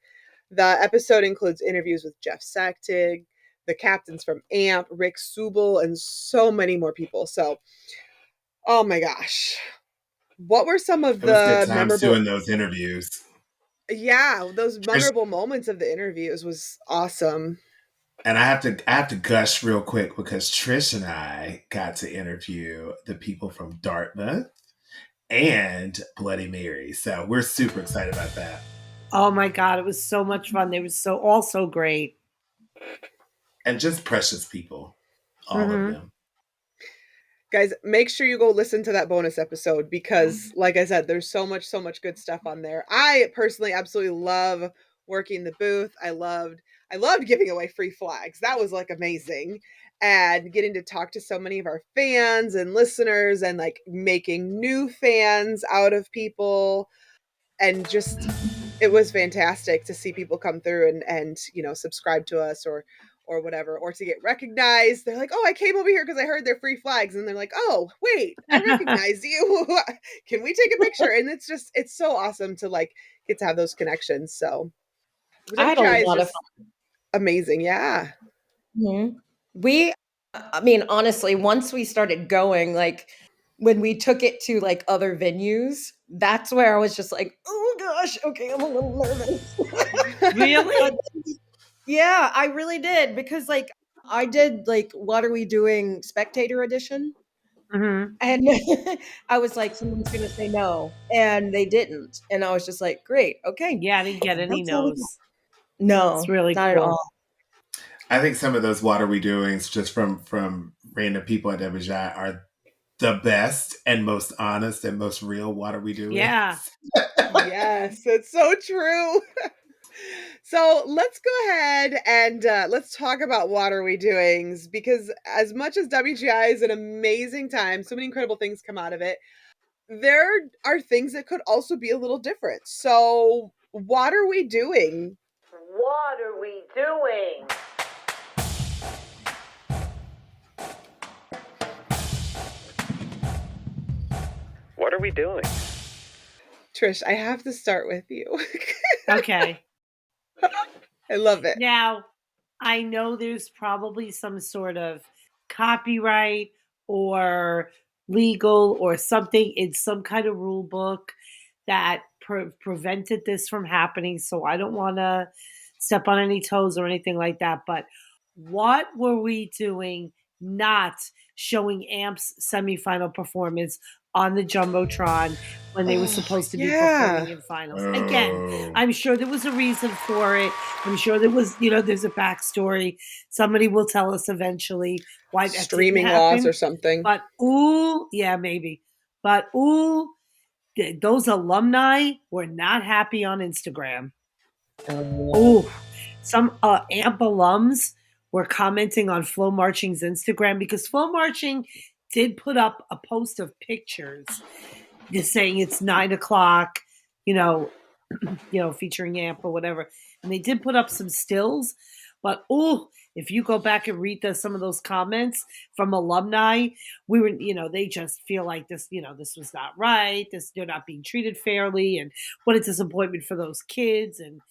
The episode includes interviews with Jeff Sacktig, the captains from AMP, Rick Subel, and so many more people. So, oh my gosh. What were some of the memorable doing those interviews? Yeah, those memorable moments of the interviews was awesome. And I have to gush real quick because Trish and I got to interview the people from Dartmouth and Bloody Mary. So we're super excited about that. Oh my God, it was so much fun. They were all so great. And just precious people. All of them. Guys, make sure you go listen to that bonus episode because, like I said, there's so much good stuff on there. I personally absolutely love working the booth. I loved giving away free flags. That was like amazing. And getting to talk to so many of our fans and listeners and like making new fans out of people. And just, it was fantastic to see people come through and subscribe to us or whatever, or to get recognized. They're like, oh, I came over here because I heard they're free flags. And they're like, oh, wait, I recognize you. Can we take a picture? And it's so awesome to like get to have those connections. So I had a lot of fun. Amazing. Yeah. Mm-hmm. Honestly, once we started going, like when we took it to like other venues, that's where I was just like, oh gosh, okay, I'm a little nervous. Really? Yeah, I really did, because like I did like What Are We Doing Spectator Edition. And I was like, someone's gonna say no, and they didn't, and I was just like, great, okay. Yeah, I didn't get any no's. No, it's really not cool. at all. I think some of those What Are We Doings just from random people at WGI are the best and most honest and most real What Are We Doing? Yeah. Yes, it's so true. So let's go ahead and let's talk about What Are We Doings, because as much as WGI is an amazing time, so many incredible things come out of it, there are things that could also be a little different. So what are we doing? What are we doing? What are we doing? Trish, I have to start with you. Okay. I love it. Now, I know there's probably some sort of copyright or legal or something in some kind of rule book that prevented this from happening. So I don't want to step on any toes or anything like that. But what were we doing not showing AMP's semifinal performance on the Jumbotron when they were supposed to be performing in finals? Again, I'm sure there was a reason for it. I'm sure there was, there's a backstory. Somebody will tell us eventually why that streaming laws or something. But maybe. But those alumni were not happy on Instagram. Some AMP alums were commenting on Flow Marching's Instagram, because Flow Marching did put up a post of pictures just saying it's 9:00, featuring AMP or whatever. And they did put up some stills, but if you go back and read some of those comments from alumni, they just feel like this, this was not right. They're not being treated fairly, and what a disappointment for those kids. And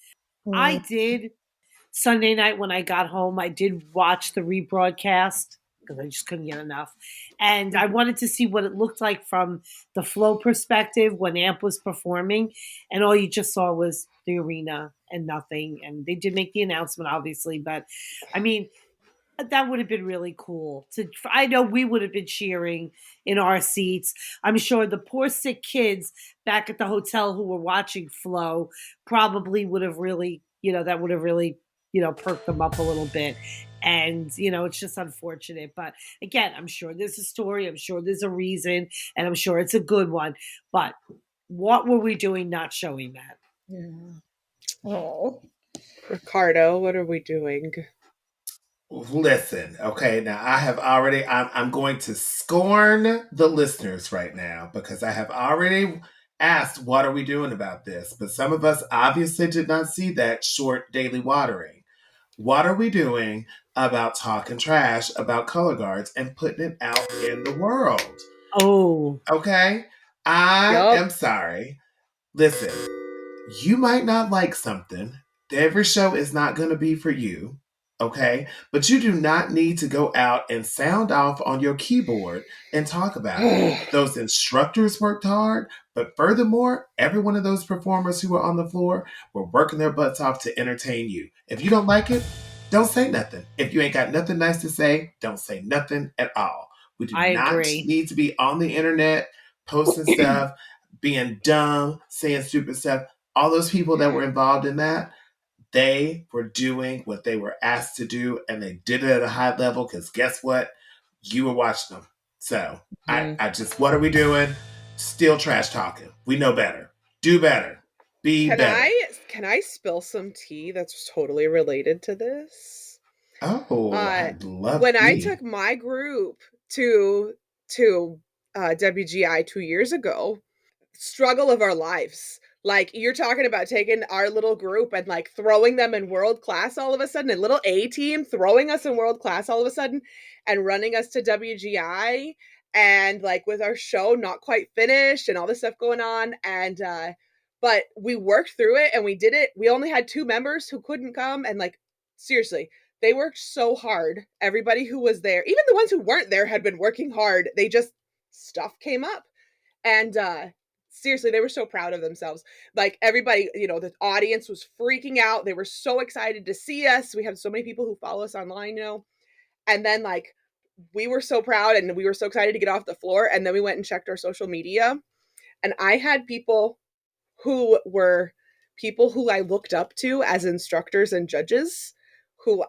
I did Sunday night when I got home, I did watch the rebroadcast because I just couldn't get enough. And I wanted to see what it looked like from the flow perspective when Amp was performing. And all you just saw was the arena and nothing. And they did make the announcement, obviously. But, I mean, that would have been really cool. I know we would have been cheering in our seats. I'm sure the poor sick kids back at the hotel who were watching Flow probably would have really, that would have really, perked them up a little bit. And, it's just unfortunate. But again, I'm sure there's a story. I'm sure there's a reason. And I'm sure it's a good one. But what were we doing not showing that? Yeah. Oh. Ricardo, what are we doing? Listen, okay, now I'm going to scorn the listeners right now because I have already asked what are we doing about this, but some of us obviously did not see that short daily watering. What are we doing about talking trash about color guards and putting it out in the world? Oh. Okay? I am sorry. Listen, you might not like something. Every show is not going to be for you. Okay, but you do not need to go out and sound off on your keyboard and talk about it. Those instructors worked hard, but furthermore, every one of those performers who were on the floor were working their butts off to entertain you. If you don't like it, don't say nothing. If you ain't got nothing nice to say, don't say nothing at all. We do not need to be on the internet posting stuff, being dumb, saying stupid stuff. All those people that were involved in that, they were doing what they were asked to do, and they did it at a high level because guess what? You were watching them. So I just, what are we doing? Still trash talking. We know better. Do better. Be better. Can I spill some tea that's totally related to this? Oh, I'd love when I took my group to WGI 2 years ago, struggle of our lives. Like, you're talking about taking our little group and like throwing them in world class all of a sudden, a little A team throwing us in world class all of a sudden and running us to WGI, and like with our show not quite finished and all this stuff going on. And, but we worked through it and we did it. We only had 2 members who couldn't come. And like, seriously, they worked so hard. Everybody who was there, even the ones who weren't there, had been working hard. They just, stuff came up. And, seriously, they were so proud of themselves. Like, everybody, the audience was freaking out. They were so excited to see us. We have so many people who follow us online, and then like, we were so proud and we were so excited to get off the floor. And then we went and checked our social media, and I had people who were people who I looked up to as instructors and judges who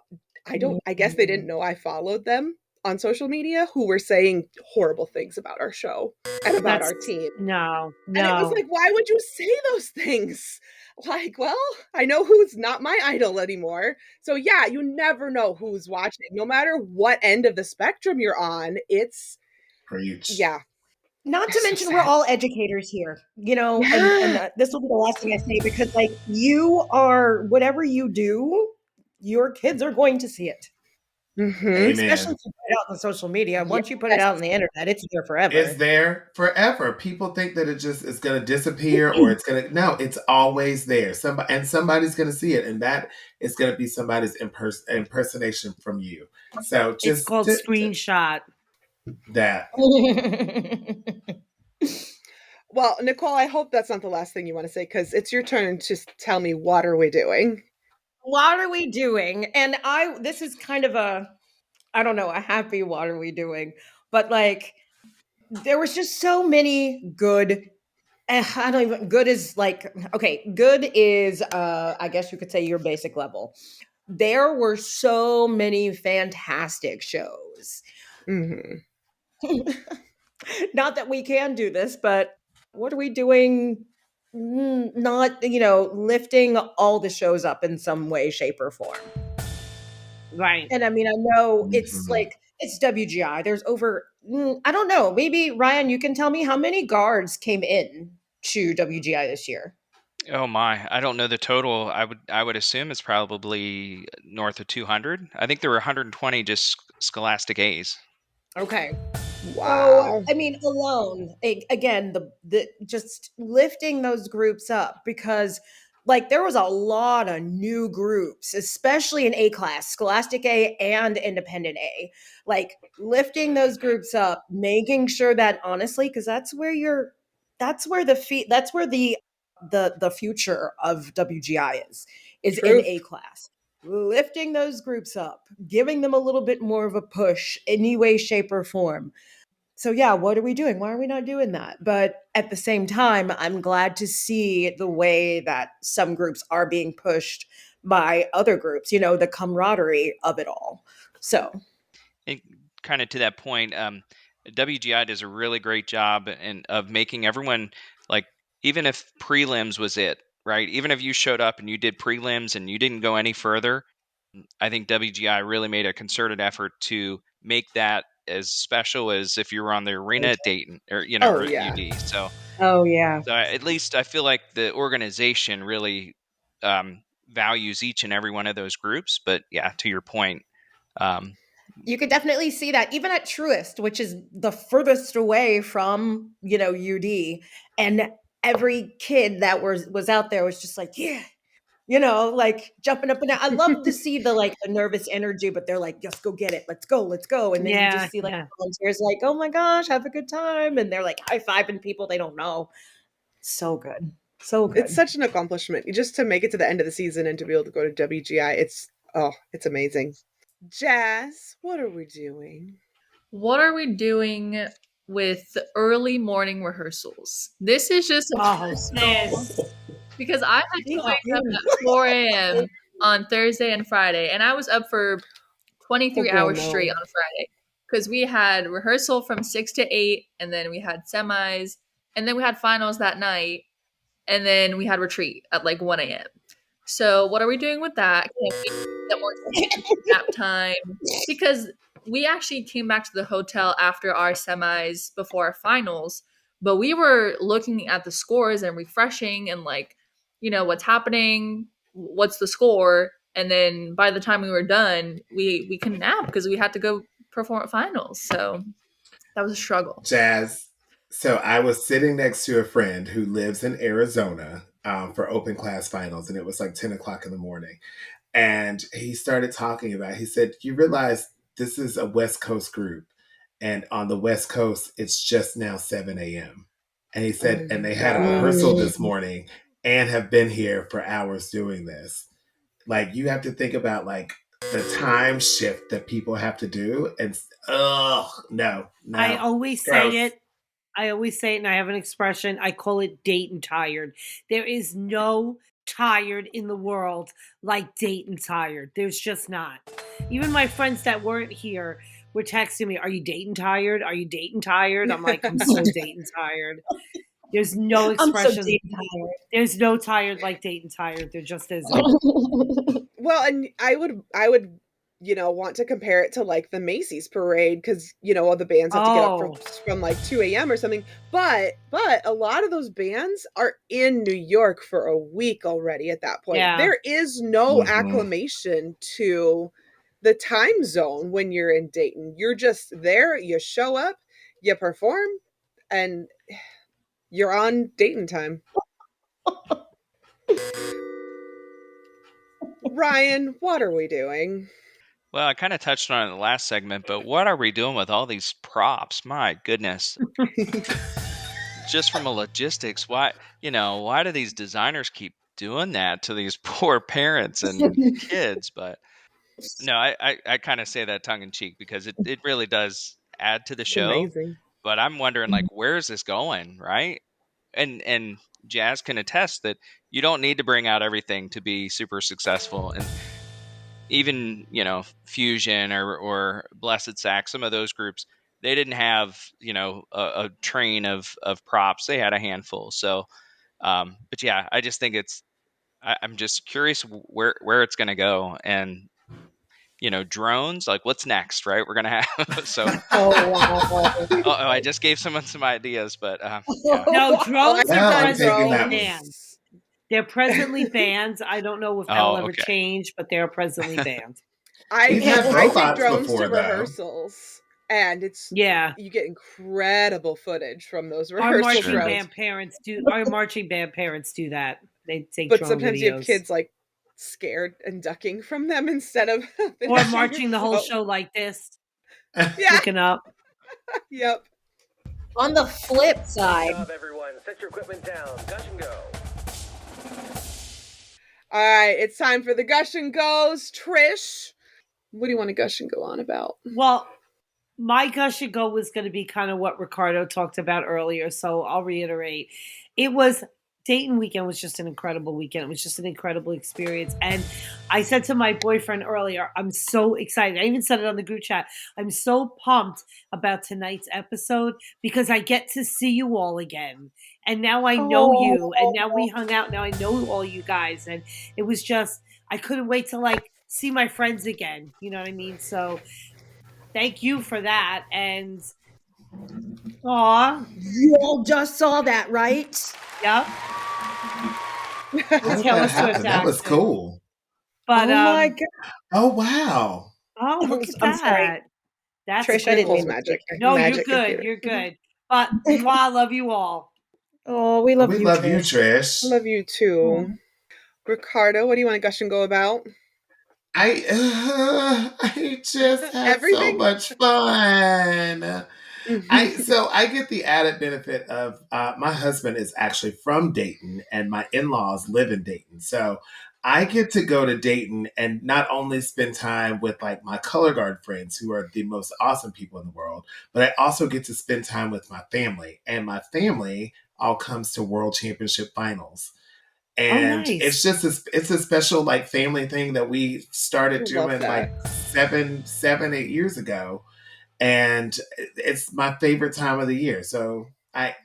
I guess they didn't know I followed them on social media, who were saying horrible things about our show and about our team. No. And it was like, why would you say those things? Like, well, I know who's not my idol anymore. So yeah, you never know who's watching. No matter what end of the spectrum you're on, it's preach. Yeah. Not to mention, we're all educators here, and this will be the last thing I say, because like, you are, whatever you do, your kids are going to see it. Mm-hmm. Especially if you put it out on social media. Once you put it out on the internet, it's there forever. It's there forever. People think that it just is going to disappear or it's going to, no, it's always there. Somebody's going to see it, and that is going to be somebody's impersonation from you. So just, it's called screenshot. That. Well, Nicole, I hope that's not the last thing you want to say, because it's your turn to tell me, what are we doing? What are we doing? And this is kind of a happy what are we doing? But like, there was just so many good, good is like, okay, good is, I guess you could say your basic level. There were so many fantastic shows. Mm-hmm. Not that we can do this, but what are we doing? Not, lifting all the shows up in some way, shape, or form. Right. And I mean, I know it's like, it's WGI. There's over, I don't know, maybe Ryan, you can tell me how many guards came in to WGI this year. Oh my, I don't know the total. I would assume it's probably north of 200. I think there were 120 just Scholastic A's. Okay. Wow. So, I mean, alone, again, the just lifting those groups up, because like there was a lot of new groups, especially in A class, Scholastic A and Independent A. Like lifting those groups up, making sure that honestly, because that's where the future of WGI is in Truth. A class. Lifting those groups up, giving them a little bit more of a push, any way, shape, or form. So yeah, what are we doing? Why are we not doing that? But at the same time, I'm glad to see the way that some groups are being pushed by other groups, the camaraderie of it all. So And kind of to that point, WGI does a really great job of making everyone, like, even if prelims was it, right? Even if you showed up and you did prelims and you didn't go any further, I think WGI really made a concerted effort to make that as special as if you were on the arena at Dayton or or at UD. So at least I feel like the organization really values each and every one of those groups. But yeah, to your point, you could definitely see that even at Truist, which is the furthest away from, UD, and every kid that was out there was just like, yeah, like jumping up and down. I love to see the nervous energy, but they're like, just go get it. Let's go. And then you just see volunteers like, oh my gosh, have a good time. And they're like high-fiving people they don't know. So good. So good. It's such an accomplishment. Just to make it to the end of the season and to be able to go to WGI, it's amazing. Jas, what are we doing? What are we doing with early morning rehearsals? This is just because I had to wake up at 4 a.m. on Thursday and Friday, and I was up for 23 hours straight on Friday because we had rehearsal from 6 to 8, and then we had semis, and then we had finals that night, and then we had retreat at like 1 a.m. So what are we doing with that? Can we get more nap time? Because we actually came back to the hotel after our semis before our finals, but we were looking at the scores and refreshing and what's happening, what's the score, and then by the time we were done, we couldn't nap because we had to go perform at finals. So that was a struggle. Jas, so I was sitting next to a friend who lives in Arizona for open class finals, and it was like 10 o'clock in the morning. And he started talking about, he said, you realize this is a West Coast group, and on the West Coast, it's just now 7 a.m. And he said, and they had a rehearsal this morning and have been here for hours doing this. Like, you have to think about the time shift that people have to do. And no. I always say it. And I have an expression. I call it Dayton tired. There is no tired in the world like Dayton tired. There's just not. Even my friends that weren't here were texting me, are you Dayton tired? Are you Dayton tired? I'm like, I'm so Dayton tired. There's no expression. I'm so Dayton tired. There's no tired like Dayton tired. There just isn't. Well, and I would want to compare it to the Macy's parade because all the bands have to get up from 2 a.m. or something. But a lot of those bands are in New York for a week already at that point. Yeah. There is no acclimation to the time zone when you're in Dayton. You're just there, you show up, you perform, and you're on Dayton time. Ryan, what are we doing? Well, I kind of touched on it in the last segment, but what are we doing with all these props? My goodness. Just from a logistics, why do these designers keep doing that to these poor parents and kids? But no, I kind of say that tongue in cheek because it really does add to the show. Amazing. But I'm wondering, where is this going, right? And Jas can attest that you don't need to bring out everything to be super successful. And even, Fusion or Blessed Sack, some of those groups, they didn't have, a train of props. They had a handful. So, but yeah, I just think I'm just curious where it's going to go. And, drones, what's next, right? We're going to have, so. I just gave someone some ideas, but yeah. No, drones are presently banned. They're presently banned. I don't know if that'll ever change, but they're presently banned. I take drones to rehearsals, and you get incredible footage from those rehearsals. Our marching band parents do that. They take But drone sometimes you have videos. kids like scared and ducking from them instead of or marching the whole show like this. Yeah. Looking up. Yep. On the flip side. Good job, everyone. Set your equipment down. Gush and go. All right, it's time for the gush and goes. Trish, what do you want to gush and go on about? Well, my gush and go was going to be kind of what Ricardo talked about earlier, so I'll reiterate. Dayton weekend was just an incredible weekend. It was just an incredible experience. And I said to my boyfriend earlier, I'm so excited. I even said it on the group chat. I'm so pumped about tonight's episode because I get to see you all again. And now I know you. And now we hung out. Now I know all you guys. And it was just, I couldn't wait to like see my friends again. You know what I mean? So thank you for that. And aw. You all just saw that, right? Yep. That was cool. But oh my god! Oh wow! Oh, look at I'm that! sorry. That's Trish, I didn't mean magic. No, Magic you're good. computer. You're good. But I love you all. Oh, we love you, Trish. Love you too. Ricardo, what do you want to gush and go about? I just had so much fun. I get the added benefit of my husband is actually from Dayton and my in-laws live in Dayton. So I get to go to Dayton and not only spend time with like my Colorguard friends who are the most awesome people in the world, but I also get to spend time with my family, and my family all comes to World Championship finals. And it's just it's a special like family thing that we started doing like 7, 8 years ago. And it's my favorite time of the year. So I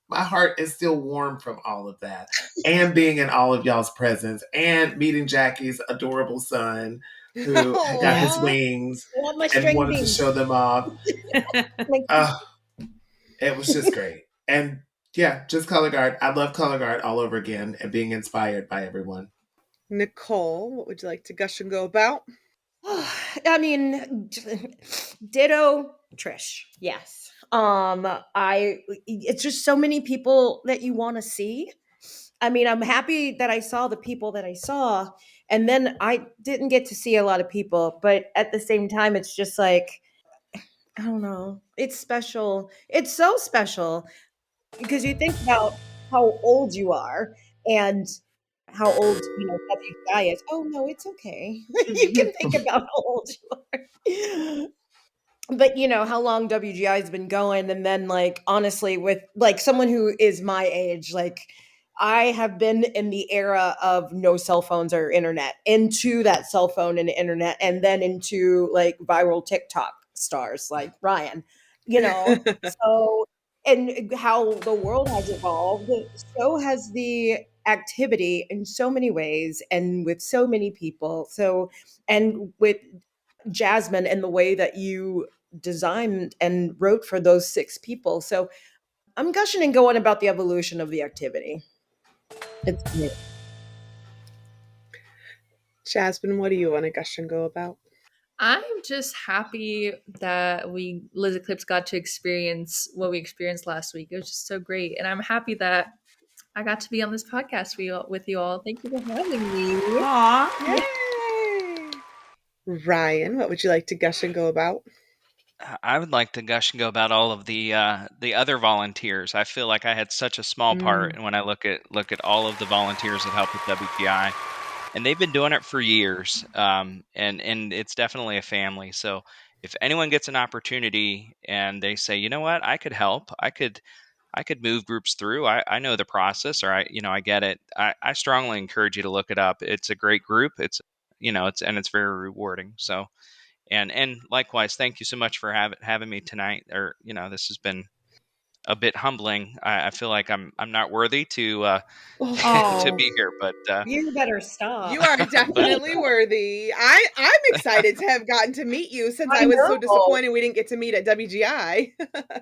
my heart is still warm from all of that, and being in all of y'all's presence, and meeting Jackie's adorable son who got his wings and wanted to show them off. It was just great. And yeah, just Colorguard. I love Colorguard all over again and being inspired by everyone. Nicole, what would you like to gush and go about? I mean, ditto Trish. Yes. It's just so many people that you want to see. I mean, I'm happy that I saw the people that I saw, and then I didn't get to see a lot of people, but at the same time, it's just like, I don't know. It's special. It's so special because you think about how old you are and how old, WGI is. Oh no, it's okay. You can think about how old you are. But how long WGI has been going. And then like, honestly, with like someone who is my age, like I have been in the era of no cell phones or internet, into that cell phone and internet, and then into like viral TikTok stars like Ryan, so, and how the world has evolved, so has the activity in so many ways and with so many people. So, and with Jasmine and the way that you designed and wrote for those 6 people. So I'm gushing and going about the evolution of the activity. It's great. Jasmine, what do you want to gush and go about? I'm just happy that Liz Eclipse got to experience what we experienced last week. It was just so great. And I'm happy that I got to be on this podcast with you all. Thank you for having me. Aww. Yay! Ryan, what would you like to gush and go about? I would like to gush and go about all of the other volunteers. I feel like I had such a small part, and when I look at all of the volunteers that help with WGI, and they've been doing it for years, and it's definitely a family. So if anyone gets an opportunity and they say, you know what, I could help, I could move groups through. I know the process, or I get it. I strongly encourage you to look it up. It's a great group. It's very rewarding. So. And likewise, thank you so much for having me tonight. Or this has been a bit humbling. I feel like I'm not worthy to be here, but you better stop. You are definitely worthy. I'm excited to have gotten to meet you since I was so disappointed we didn't get to meet at WGI.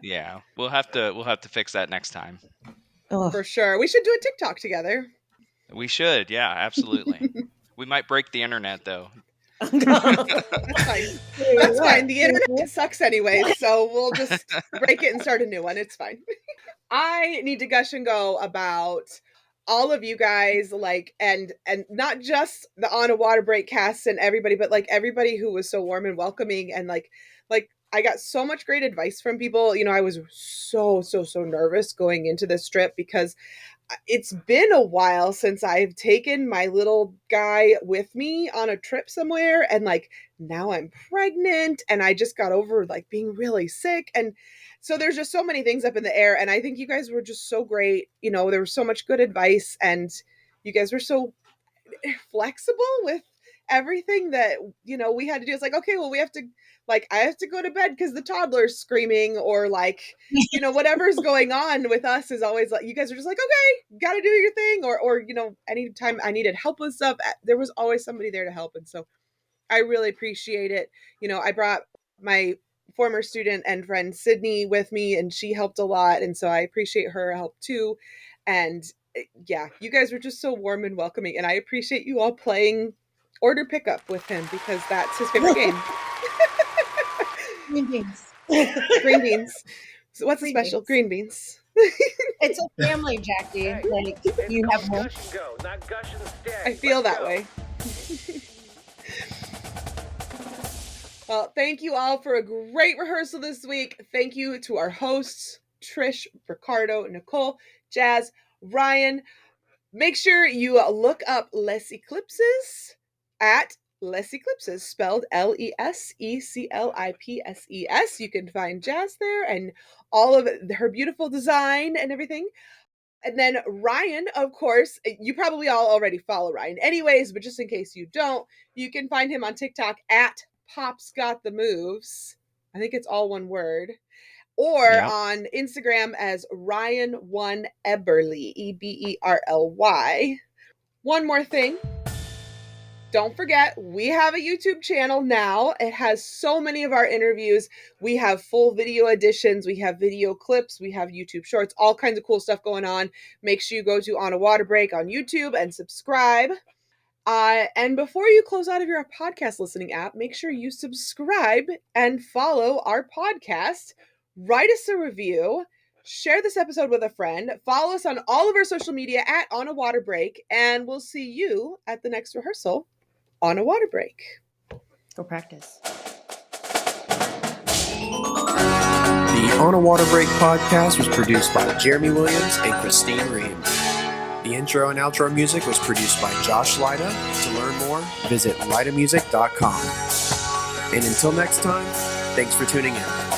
Yeah, we'll have to fix that next time. For sure. We should do a TikTok together. We should. Yeah, absolutely. We might break the internet though. That's fine. That's fine. The internet sucks anyway, so we'll just break it and start a new one. It's fine. I need to gush and go about all of you guys, like, and not just the On a Water Break cast and everybody, but like everybody who was so warm and welcoming, and like I got so much great advice from people. You know, I was so nervous going into this trip because it's been a while since I've taken my little guy with me on a trip somewhere, and like now I'm pregnant and I just got over like being really sick, and so there's just so many things up in the air, and I think you guys were just so great. You know, there was so much good advice, and you guys were so flexible with everything that, you know, we had to do. It's like, okay, well, we have to, like, I have to go to bed because the toddler's screaming, or like, you know, whatever's going on with us is always like, you guys are just like, okay, got to do your thing. Or, you know, anytime I needed help with stuff, there was always somebody there to help. And so I really appreciate it. You know, I brought my former student and friend Sydney with me, and she helped a lot. And so I appreciate her help too. And yeah, you guys were just so warm and welcoming. And I appreciate you all playing Order Pickup with him, because that's his favorite game. Green beans. Green beans. So what's the special? Beans. Green beans. It's a family, Jackie. Like, you have one. I feel that way. Well, thank you all for a great rehearsal this week. Thank you to our hosts, Trish, Ricardo, Nicole, Jas, Ryan. Make sure you look up Les Eclipses at Les Eclipses, spelled LESECLIPSES. You can find Jas there and all of her beautiful design and everything. And then Ryan, of course, you probably all already follow Ryan anyways, but just in case you don't, you can find him on TikTok at Pop's Got the Moves. I think it's all one word. Or on Instagram as Ryan1 Eberly, EBERLY. One more thing. Don't forget, we have a YouTube channel now. It has so many of our interviews. We have full video editions. We have video clips. We have YouTube shorts, all kinds of cool stuff going on. Make sure you go to On a Water Break on YouTube and subscribe. And before you close out of your podcast listening app, make sure you subscribe and follow our podcast. Write us a review. Share this episode with a friend. Follow us on all of our social media at On a Water Break. And we'll see you at the next rehearsal on a water break. Go practice. The On a Water Break podcast was produced by Jeremy Williams and Christine Ream. The intro and outro music was produced by Josh Lyda. To learn more, visit lydamusic.com. And until next time, thanks for tuning in.